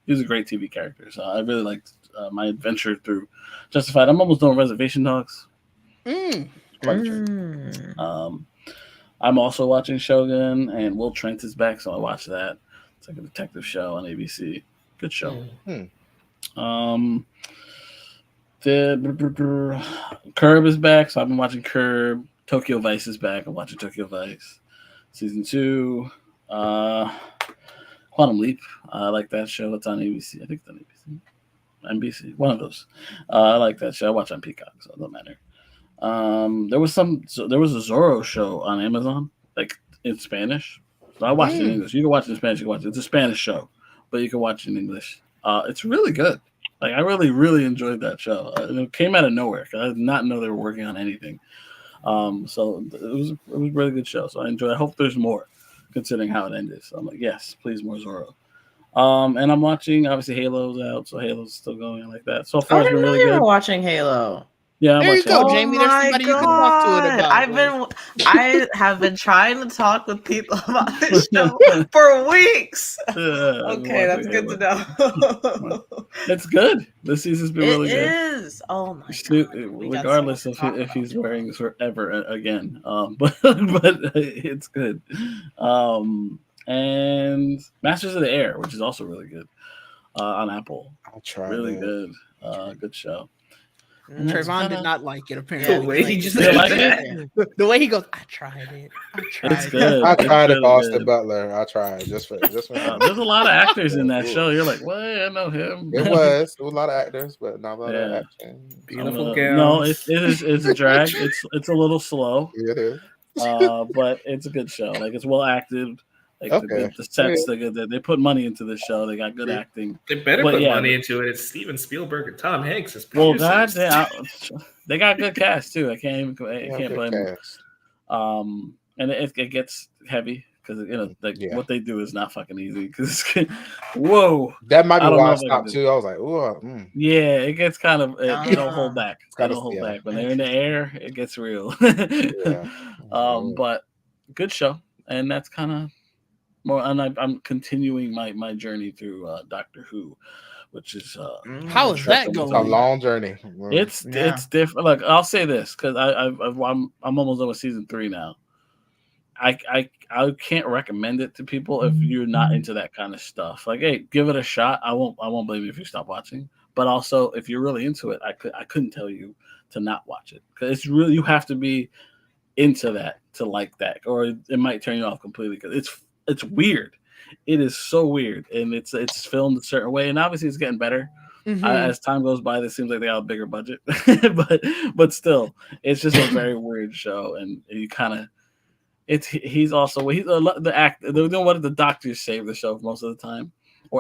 he was a great TV character, so I really liked my adventure through Justified. I'm almost done with Reservation Dogs. I'm also watching Shogun, and Will Trent is back, so I watched that. It's like a detective show on ABC. Good show. Curb is back, so I've been watching Curb. Tokyo Vice is back. I'm watching Tokyo Vice. Season 2. Quantum Leap. I like that show. It's on ABC. I think it's on ABC. NBC. One of those. I like that show. I watch on Peacock, so it doesn't matter. There was a Zorro show on Amazon, like in Spanish. So I watched it in English. You can watch it in Spanish. You can watch it. It's a Spanish show, but you can watch it in English. It's really good. Like I really, really enjoyed that show. It came out of nowhere. I did not know they were working on anything. So it was a really good show. So I enjoyed it. I hope there's more, considering how it ended. So I'm like, yes, please more Zorro. And I'm watching, obviously Halo's out, so Halo's still going like that. So far it's been really good. Watching Halo. Yeah, there you go, Oh Jamie. There's somebody you can talk to it about. I have been trying to talk with people about this show for weeks. Okay, that's good to know. It's good. This season's been really good. It is. Oh my god. Regardless of if he's wearing this forever again, but it's good. And Masters of the Air, which is also really good on Apple. I'll try. Really good. Good show. Trayvon did not like it, apparently. The way he just like it? The way he goes, I tried it. It's good. I tried it, really Austin good. Butler. I tried just for There's a lot of actors in that show. You're like, what? I know him. It was a lot of actors, but not a lot of action. Beautiful gowns. No, it's a drag. It's a little slow. Yeah, it is. But it's a good show. Like it's well acted. Like Okay. the sets, they put money into this show. They got good acting. They better put money into it. It's Steven Spielberg and Tom Hanks as producers. Well, God, they got good cast too. I can't blame them. And it gets heavy because what they do is not fucking easy. Because whoa, that might be why I stopped too. I was like, ooh, yeah, it gets kind of they don't hold back. They don't hold back when they're in the air. It gets real. But good show, and that's kind of. More, and I'm continuing my journey through Doctor Who, which is how is that going? It's a long journey. It's different. Look, I'll say this because I'm almost done with season 3 now. I can't recommend it to people if you're not into that kind of stuff. Like, hey, give it a shot. I won't blame you if you stop watching. But also, if you're really into it, I couldn't tell you to not watch it because it's really you have to be into that to like that, or it might turn you off completely because it's weird. It is so weird, and it's filmed a certain way, and obviously it's getting better as time goes by. It seems like they have a bigger budget, but still, it's just a very weird show, and you kind of he's the one of the doctors save the show most of the time,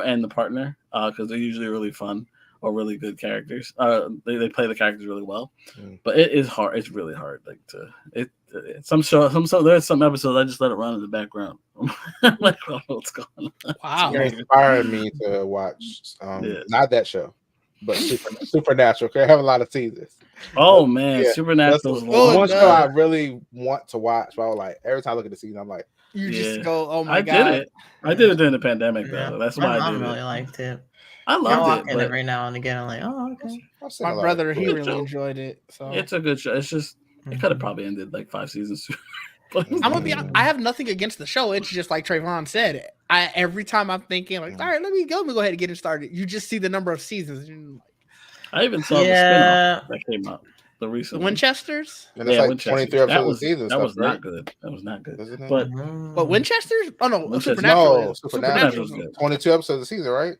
and the partner because they're usually really fun or really good characters. They play the characters really well, but it is hard. It's really hard. Like there's some episodes I just let it run in the background. I'm like, oh, what's going on? Wow, it inspired me to watch not that show, but Supernatural. I have a lot of seasons. Oh man, Supernatural's one show I really want to watch. But I was like, every time I look at the season, I'm like, you just go, oh my god. I did it during the pandemic though. That's why I did really liked it. I loved it. But every now and again, I'm like, oh, okay. My brother, he really enjoyed it. So it's a good show. It's just it could have probably ended like 5 seasons. I'm gonna be honest, I have nothing against the show. It's just like Trayvon said. Every time I'm thinking like, all right, let me go ahead and get it started. You just see the number of seasons. I even saw the spinoff that came up. The The recent one. Winchesters. And it's like Winchester. 23 episodes That of was the season. that Stuff, was right? not good. That was not good. Isn't it? But But Winchesters? Oh no, Winchester. Supernatural. No, is. Supernatural. was good. 22 episodes of the season, right?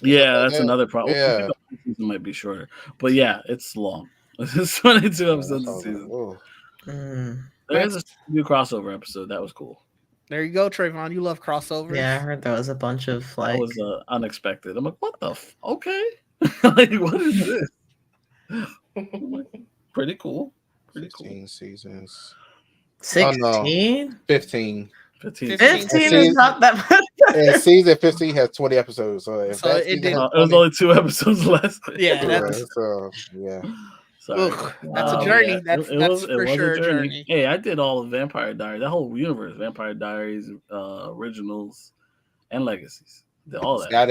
Yeah, like that's that. another problem. Yeah. The season might be shorter, but yeah, it's long. It's 22 Yeah, episodes a that's season. all. There is a new crossover episode that was cool. There you go, Trayvon. You love crossovers. Yeah, I heard there was a bunch of like. That was unexpected. I'm like, what the? Okay, like what is this? I'm like, pretty cool. Pretty 16 cool. seasons. 16? 15. 15. 15 is not that much. And season 15 has 20 episodes. So if So that it season did- has It was 20, only 2 episodes less. Yeah, yeah, that's so yeah. Sorry. ugh, that's a journey. Yeah, That's for sure a journey. Hey, I did all of Vampire Diaries, that whole universe, Vampire Diaries, originals, and legacies. Did all that. I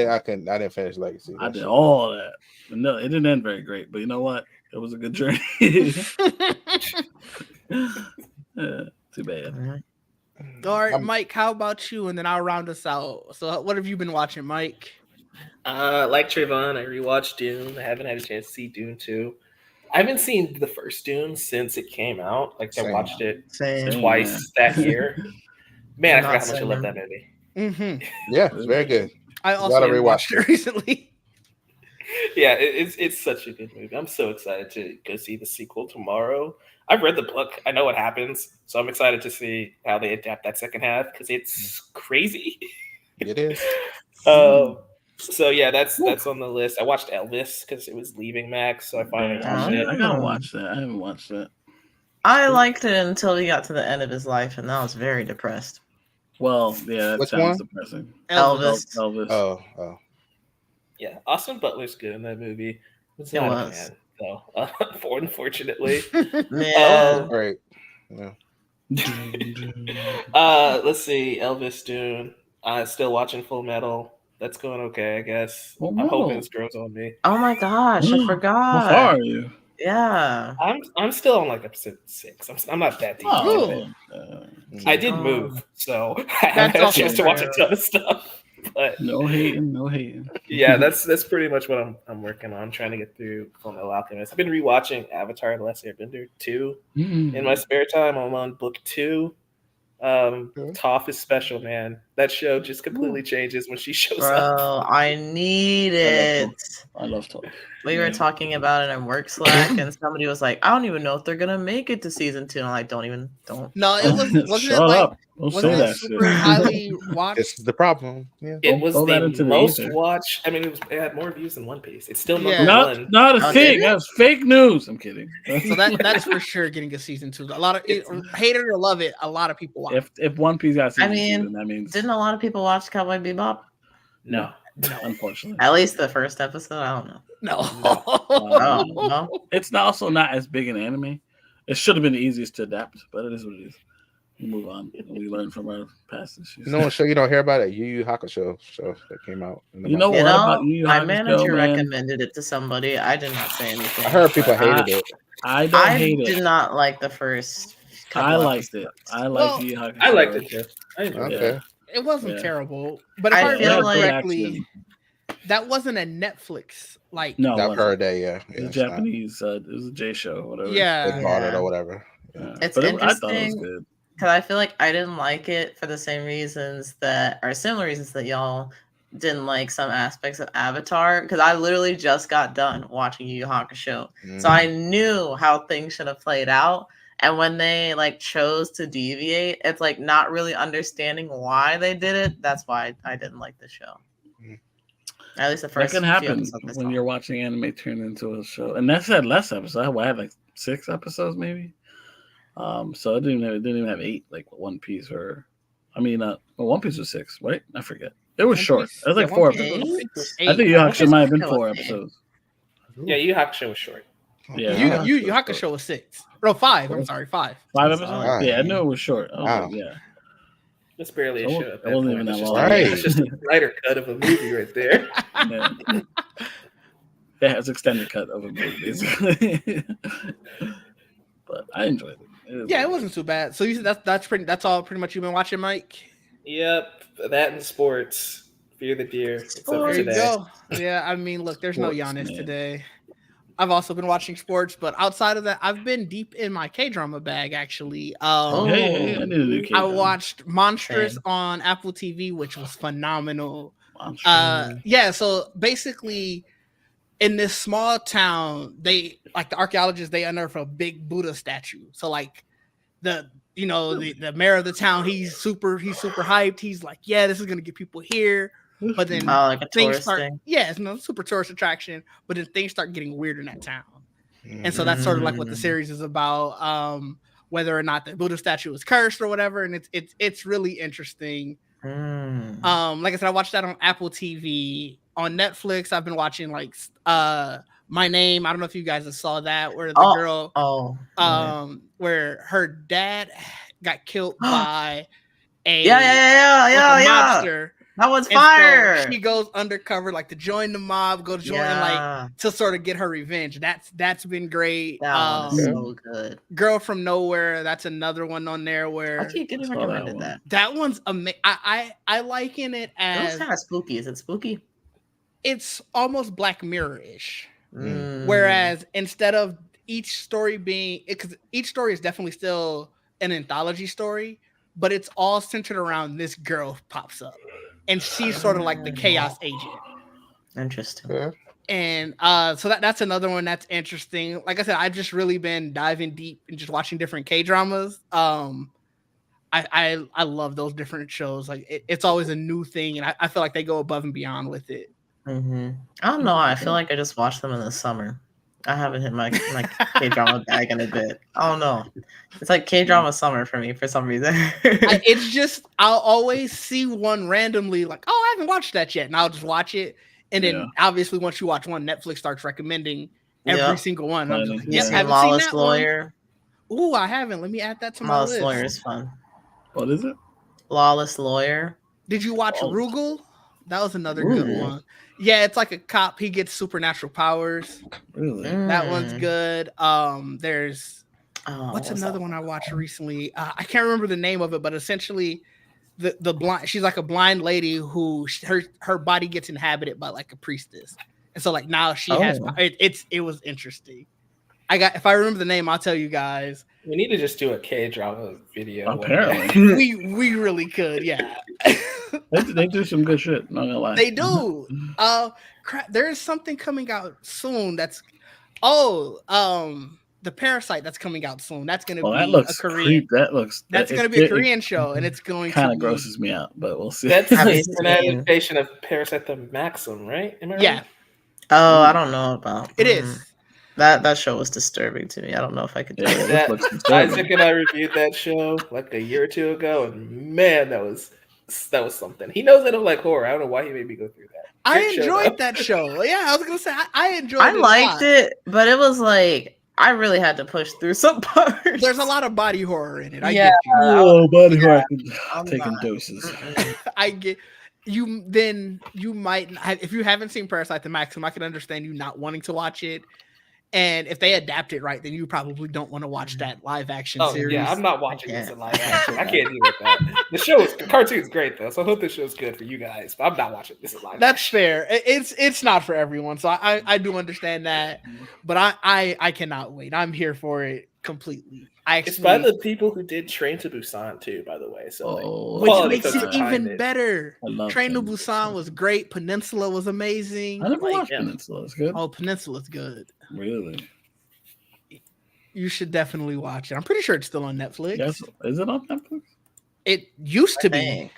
didn't finish Legacy. I did all that. No, it didn't end very great, but you know what? It was a good journey. Yeah, too bad. All right, Mike, how about you? And then I'll round us out. So what have you been watching, Mike? Like Trayvon, I rewatched Dune. I haven't had a chance to see Dune 2. I haven't seen the first Dune since it came out. Like I Same. watched it Same. twice that year. Man, I Not forgot how much I same. love that movie. Mm-hmm. Yeah, it's very good. I Gotta also rewatch rewatched it recently. Yeah, it's such a good movie. I'm so excited to go see the sequel tomorrow. I've read the book. I know what happens, so I'm excited to see how they adapt that second half because it's crazy. It is. So yeah, that's on the list. I watched Elvis because it was leaving Max, so I finally watched it. I gotta watch that. I haven't watched that. I liked it until he got to the end of his life, and I was very depressed. Well, yeah, that Which sounds one? depressing. Elvis. Elvis. Oh. Yeah, Austin Butler's good in that movie. It Not a was. fan, though. Unfortunately. Man. Great. Yeah. Let's see, Elvis Dune. Still watching Full Metal. That's going okay, I guess. Full I'm Metal. hoping this grows on me. Oh my gosh, I How forgot. far are you? Yeah. I'm still on like episode 6. I'm not that deep. Oh, I did Oh. move, so I haven't had a chance to watch a ton of stuff. But no hating. yeah, that's pretty much what I'm working on. Trying to get through Full Metal Alchemist. I've been rewatching Avatar: The Last Airbender 2 in my spare time. I'm on book 2. Toph is special, man. That show just completely changes when she shows up. Bro, I need it. I love Toph. We were talking about it in work Slack, and somebody was like, I don't even know if they're gonna make it to season 2. And I'm like, don't. No, it wasn't Shut it like up. Don't say wasn't that it shit. super highly watched? This is the problem. Yeah. It was throw that the into the most ether. watched. I mean, it had more views than One Piece. It's still Yeah. number one. Not a Oh, thing. did it? That's fake news. I'm kidding. So that's for sure getting a season 2. A lot of hate it or love it, a lot of people watch. if One Piece got season I mean, 2, then that means Didn't a lot of people watch Cowboy Bebop? No. unfortunately. At least the first episode. I don't know. No. Oh, no. It's also not as big an anime. It should have been the easiest to adapt, but it is what it is. We move on. And we learn from our past issues. You know what show you don't hear about it? Yu Yu Hakusho show that came out. In the You know month. You what know, about Yu Yu my Hakusho, manager man? recommended it to somebody. I did not say anything. I heard people I- hated it. I don't I hate did it. not like the first couple I liked it. episodes. I Well, like Yu Yu Hakusho. I liked it too. I enjoyed it. Okay. It wasn't Yeah. terrible. But if I I feel remember like- correctly, that wasn't a Netflix like No, I've it heard that. Yeah. was it's a Japanese. It was a J show, whatever. Not, Yeah. they bought it or whatever. Yeah. It's But I thought it was interesting. good. Because I feel like I didn't like it for the same reasons that are similar reasons that y'all didn't like some aspects of Avatar. Because I literally just got done watching Yu Yu Hakusho, so I knew how things should have played out. And when they like chose to deviate, it's like not really understanding why they did it. That's why I didn't like the show. Mhm. At least the That first can few happen episodes I when saw. you're watching anime turn into a show, and that's had less episodes. I had like 6 episodes, maybe. So it didn't even have 8 like One Piece or, One Piece was 6, right? I forget. It was One short. Piece- It was like yeah, 4 One Piece episodes. was I think eight. Yu Yu Hakusho might have been Hakusho 4 was eight. episodes. Yeah, Yu Hakusho was short. Yeah. Yu Yu Hakusho was 6. No, 5. I'm sorry, 5. 5 episodes? Wow. Yeah, I knew it was short. I was Wow. like, yeah. It's barely a That show. wasn't- At that that wasn't point. even It's that just, long. Right. it's just a Snyder cut of a movie right there. Yeah. Yeah, it's extended cut of a movie, basically. But I enjoyed it. Yeah, it wasn't too bad. So you said that's all pretty much you've been watching, Mike. Yep, that and sports. Fear the Deer. Except for There you today. go. Yeah, I mean, look, there's no Sports, Giannis man. today. I've also been watching sports, but outside of that, I've been deep in my K-drama bag actually. Hey, I need to do I K-drama. watched Monstrous Same. on Apple TV, which was phenomenal. Monstrous. Yeah, so basically in this small town, they like the archaeologists, they unearth a big Buddha statue. So like the mayor of the town, he's super hyped. He's like, yeah, this is gonna get people here. But then like a things tourist start, thing. yeah, it's no super tourist attraction. But then things start getting weird in that town, and so that's sort of like what the series is about. Whether or not the Buddha statue is cursed or whatever, and it's really interesting. Like I said, I watched that on Apple TV. On Netflix, I've been watching like My Name. I don't know if you guys have saw that, where the girl, where her dad got killed by a mobster. That was And fire. so she goes undercover, like to join the mob, go to join, and like to sort of get her revenge. That's been great. That one is so good. Girl from Nowhere. That's another one on there I where keep getting recommended that. that one's amazing. I liken it It as was kind of spooky. Is it spooky? it's almost Black Mirror-ish. Whereas instead of each story being, because each story is definitely still an anthology story, but it's all centered around this girl pops up, and she's sort of like the chaos agent. Interesting. Yeah. And so that's another one that's interesting. Like I said, I've just really been diving deep and just watching different K-dramas. I love those different shows. Like it's always a new thing, and I feel like they go above and beyond with it. I don't know. I feel like I just watched them in the summer. I haven't hit my K-drama bag in a bit. I don't know. It's like K-drama summer for me for some reason. It's just I'll always see one randomly, like, oh, I haven't watched that yet, and I'll just watch it. And then obviously once you watch one, Netflix starts recommending every single one. I'm just like, Yep, haven't Lawless seen that Lawyer. Ooh, I haven't. Let me add that to my Lawless list. Lawyer is fun. What is it? Lawless Lawyer. Did you watch Rugal? That was another good one. Yeah, it's like a cop. He gets supernatural powers. Really? That one's good. There's what's another one I watched recently? I can't remember the name of it, but essentially the blind, she's like a blind lady who her body gets inhabited by like a priestess. And so like now she has it was interesting. If I remember the name, I'll tell you guys. We need to just do a K-drama video. Apparently. we really could, yeah. They do some good shit, not gonna lie. They do. There is something coming out soon that's the Parasite that's coming out soon. That's gonna be a Korean. That's gonna be a Korean show, and it's going kind to of grosses me out, but we'll see. That's an adaptation of Parasite the Maxim, right? Am I right? Yeah. Oh, I don't know about it. Is that show was disturbing to me. I don't know if I could do it. Isaac and I reviewed that show like a year or two ago, and man, that was something. He knows I don't like horror. I don't know why he made me go through that. I enjoyed that show. Yeah, I was gonna say I enjoyed it. I liked it, but it was like I really had to push through some parts. There's a lot of body horror in it. I get you. Oh, body horror. I'm taking doses. I get you. Then you might, if you haven't seen Parasite the Maxim, I can understand you not wanting to watch it. And if they adapt it right, then you probably don't want to watch that live action series. Yeah, I'm not watching this in live action. I can't deal with that. The cartoon's great though, so I hope this show's good for you guys. But I'm not watching this in live. That's fair. It's not for everyone, so I do understand that. But I cannot wait. I'm here for it completely. It's by the people who did Train to Busan too, by the way. So which makes it even better. Train to Busan was great. Peninsula was amazing. I never watched Peninsula. It's good. Oh, Peninsula's good. Really? You should definitely watch it. I'm pretty sure it's still on Netflix. Yes. Is it on Netflix? It used to be.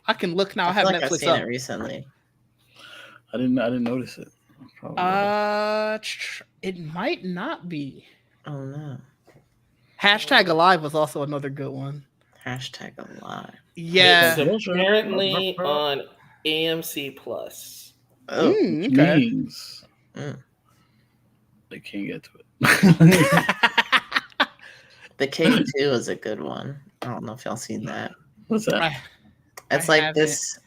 I can look now. I have Netflix I've seen it recently. I didn't notice it. It might not be. Oh no. #Alive was also another good one. #Alive. Yeah. It's apparently on AMC Plus. Oh, okay. They can't get to it. The K2 is a good one. I don't know if y'all seen that. What's that? It's like this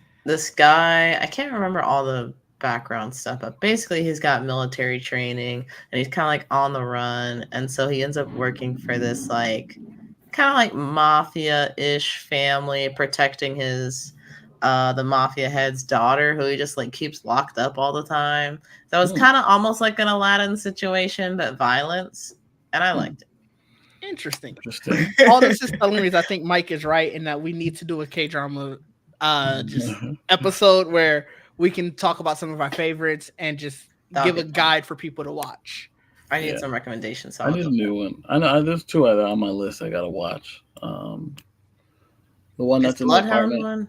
guy. I can't remember all the background stuff, but basically he's got military training and he's kind of like on the run, and so he ends up working for this like kind of like mafia-ish family protecting his the mafia head's daughter, who he just like keeps locked up all the time. So it's kind of almost like an Aladdin situation, but violence, and I liked it. Interesting. All this is telling me is I think Mike is right in that we need to do a K-drama just episode where we can talk about some of our favorites and just give a guide for people to watch. I need some recommendations. So I need a new one. I know there's two other on my list I gotta watch. The one that's in the apartment. One?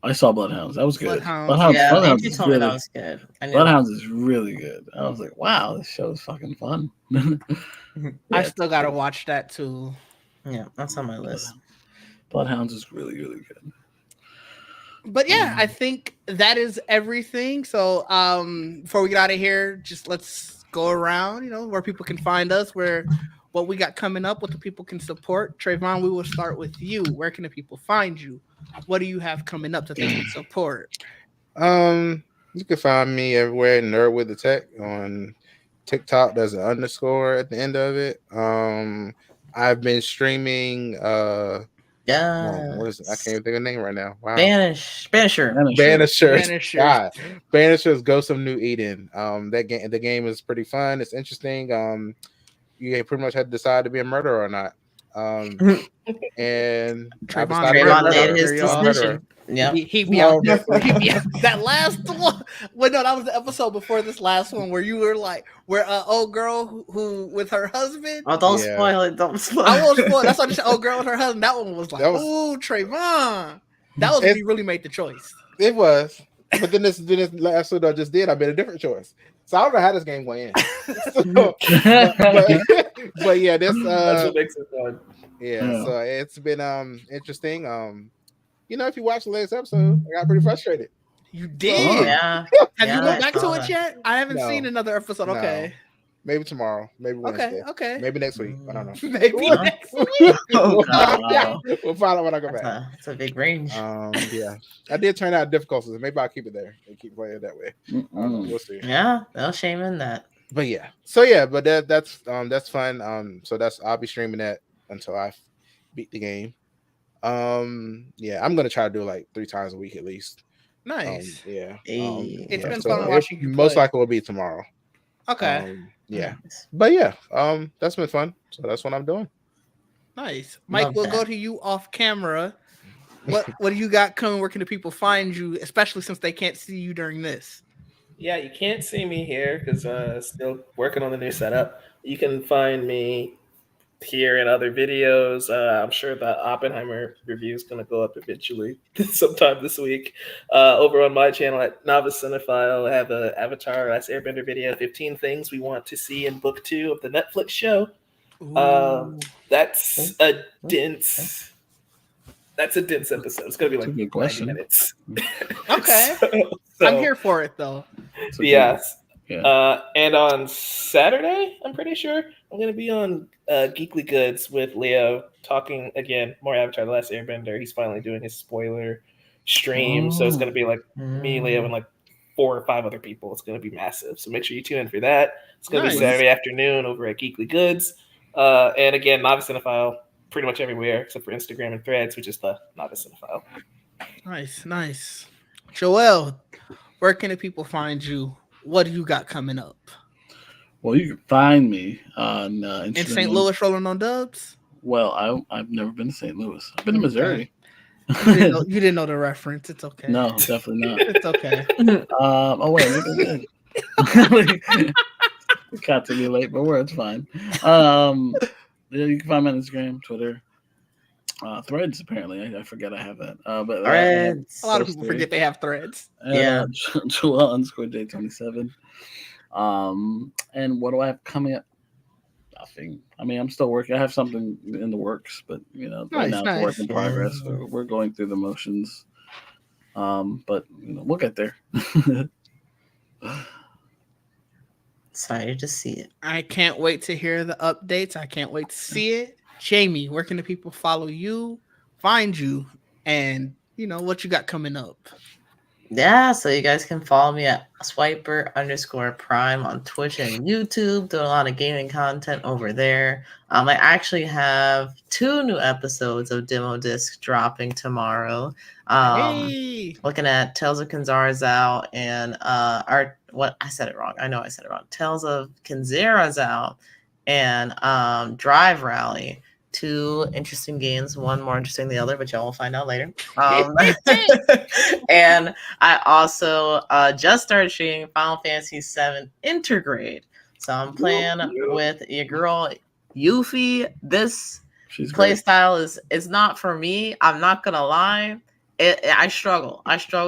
I saw Bloodhounds. That was good. Bloodhounds you told me that was good. Bloodhounds is really good. I was like, wow, this show is fucking fun. I still gotta watch that too. Yeah, that's on my list. Bloodhounds is really, really good. But yeah, I think that is everything. So before we get out of here, just let's go around, where people can find us, what we got coming up, what the people can support. Trayvon, we will start with you. Where can the people find you? What do you have coming up that they can support? You can find me everywhere, Nerd with the Tech on TikTok. There's an underscore at the end of it. I've been streaming. What is it? I can't even think of the name right now. Wow. Banisher. God, Banisher's Ghost of New Eden. The game is pretty fun. It's interesting. You pretty much had to decide to be a murderer or not. And Trayvon made his decision. Yeah, he be out. That last one. Well, no, that was the episode before this last one where you were like, where old girl who with her husband. Oh, don't spoil it. Don't spoil. I won't spoil. That's what I said. Old girl with her husband. That one was like, ooh, Trayvon. That was when he really made the choice. It was, but then this last one I just did. I made a different choice. So I don't know how this game went in. But yeah, this that's what makes it fun. Yeah, so it's been interesting. If you watch the latest episode, I got pretty frustrated. You did? Yeah. Have you gone back to it yet? I haven't seen another episode. Okay. Maybe tomorrow. Maybe Wednesday. Okay. Maybe next week. I don't know. Maybe next week. Oh, God. We'll find out when I go back. It's a big range. Yeah. I did turn out difficulties. Maybe I'll keep it there and keep playing it that way. We'll see. Yeah, no shame in that. But yeah. So yeah, but that's fun. So I'll be streaming that until I beat the game. Yeah, I'm gonna try to do it like 3 times a week at least. Nice. Yeah. It's been fun watching you play. Most likely will be tomorrow. Okay. Yeah. But yeah, that's been fun. So that's what I'm doing. Nice. Mike, we'll go to you off camera. What do you got coming? Where can the people find you, especially since they can't see you during this? Yeah, you can't see me here because still working on the new setup. You can find me here in other videos. I'm sure the Oppenheimer review is going to go up eventually sometime this week. Over on my channel at Novice Cinephile, I have an Avatar Last Airbender video, 15 things we want to see in book 2 of the Netflix show. That's a dense episode. It's going to be like 90 minutes. Okay. So, I'm here for it though. Yes. Yeah. And on Saturday, I'm pretty sure I'm going to be on Geekly Goods with Leo talking again more Avatar: The Last Airbender. He's finally doing his spoiler stream, so it's going to be like me, Leo, and like 4 or 5 other people. It's going to be massive. So make sure you tune in for that. It's going to be Saturday afternoon over at Geekly Goods. And again, Novice Cinephile pretty much everywhere except for Instagram and Threads, which is the Novice Cinephile. Nice. Joel, where can the people find you? What do you got coming up? Well, you can find me on Instagram. In St. Louis rolling on dubs? Well, I've never been to St. Louis. I've been to Missouri. You didn't know the reference. It's okay. No, definitely not. It's okay. Oh, wait. It got to be late, but it's fine. You can find me on Instagram, Twitter. Threads, apparently. I forget I have that. But Threads. A lot of people forget they have Threads. Yeah. Joel_J27. And what do I have coming up? Nothing. I mean, I'm still working. I have something in the works, but right now it's a work in progress. We're going through the motions. But we'll get there. Excited to see it. I can't wait to hear the updates. I can't wait to see it. Jamie, where can the people follow you, find you, and what you got coming up? Yeah, so you guys can follow me at swiper_prime on Twitch and YouTube. Doing a lot of gaming content over there. I actually have 2 new episodes of Demo Disc dropping tomorrow. Hey. Looking at Tales of Kinzarazao and I said it wrong. I know I said it wrong. Tales of Kinzarazao and Drive Rally. 2 interesting games, one more interesting than the other, but y'all will find out later. And I also just started streaming Final Fantasy VII Intergrade. So I'm playing with your girl Yuffie. This play style is not for me. I'm not gonna lie. I struggle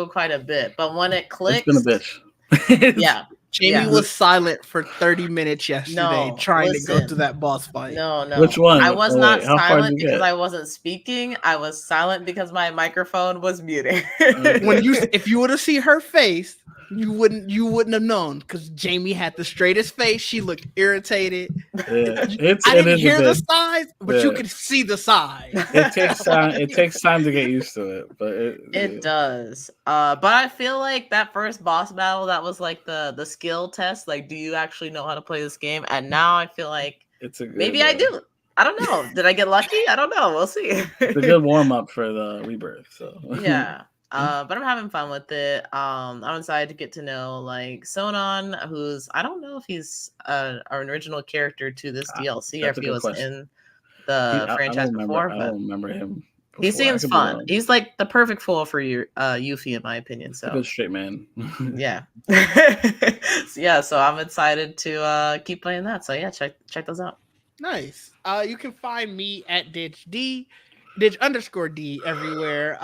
quite a bit, but when it clicks, it's been a bitch. Yeah. Jamie was silent for 30 minutes yesterday trying to go through that boss fight. No. Which one? I was not silent because I wasn't speaking. I was silent because my microphone was muted. If you would have seen her face, you wouldn't have known because Jamie had the straightest face. She looked irritated. Yeah. I didn't hear the size, but you could see the size. It takes time. It takes time to get used to it, but it does. But I feel like that first boss battle, that was like the skill test. Like, do you actually know how to play this game? And now I feel like maybe I do. I don't know. Did I get lucky? I don't know. We'll see. It's a good warm up for the rebirth. So yeah. But I'm having fun with it. I'm excited to get to know like Sonon, who's I don't know if he's an original character to this DLC or if he was in the franchise before. I don't remember him. Before. He seems fun. He's like the perfect foil for your Yuffie, in my opinion. So good straight man. Yeah. So I'm excited to keep playing that. So yeah, check those out. Nice. You can find me at Dig_D everywhere.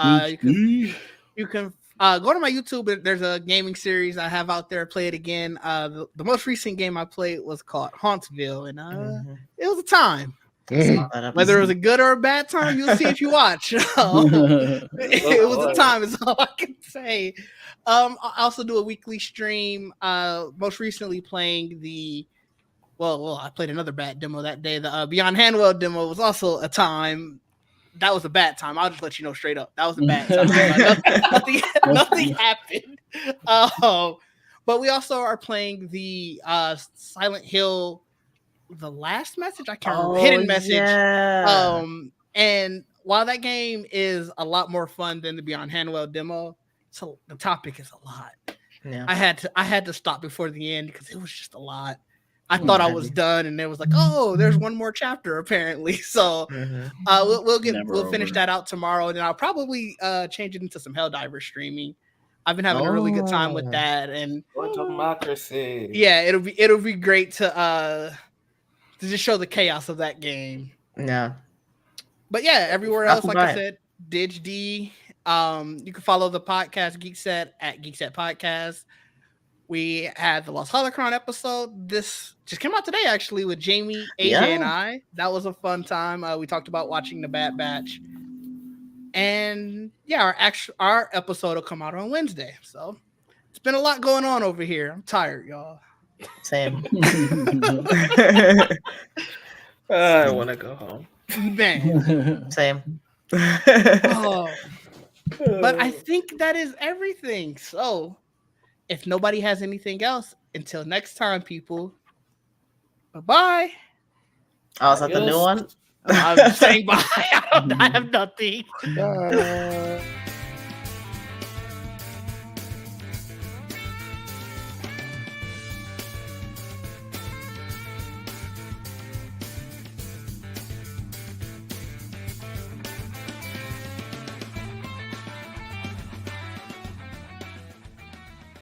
You can go to my YouTube. There's a gaming series I have out there. Play it again. The most recent game I played was called Hauntsville, and it was a time. Whether it was a good or a bad time, you'll see if you watch. It was a time, is all I can say. I also do a weekly stream. Most recently playing I played another bad demo that day. The Beyond Handwell demo was also a time. That was a bad time. I'll just let you know straight up. That was a bad time. Nothing happened. But we also are playing the Silent Hill, The Last Message. I can't remember. Hidden Message. Yeah. And while that game is a lot more fun than the Beyond Handwell demo, so the topic is a lot. Yeah. I had to stop before the end because it was just a lot. I thought I was done, and it was like, oh, there's one more chapter apparently. So we'll finish that out tomorrow, and then I'll probably change it into some Helldiver streaming. I've been having a really good time with that, and democracy. Yeah, it'll be great to just show the chaos of that game. Yeah, but yeah, everywhere else, like I said, Dig_D. You can follow the podcast Geekset at Geekset Podcast. We had the Lost Holocron episode. This just came out today, actually, with Jamie, AJ, and I. That was a fun time. We talked about watching the Bad Batch. And yeah, our episode will come out on Wednesday. So it's been a lot going on over here. I'm tired, y'all. Same. I want to go home. Man. Same. But I think that is everything. So if nobody has anything else, until next time, people. Bye-bye. Oh, is that the new one? I'm saying bye. I have nothing. Bye.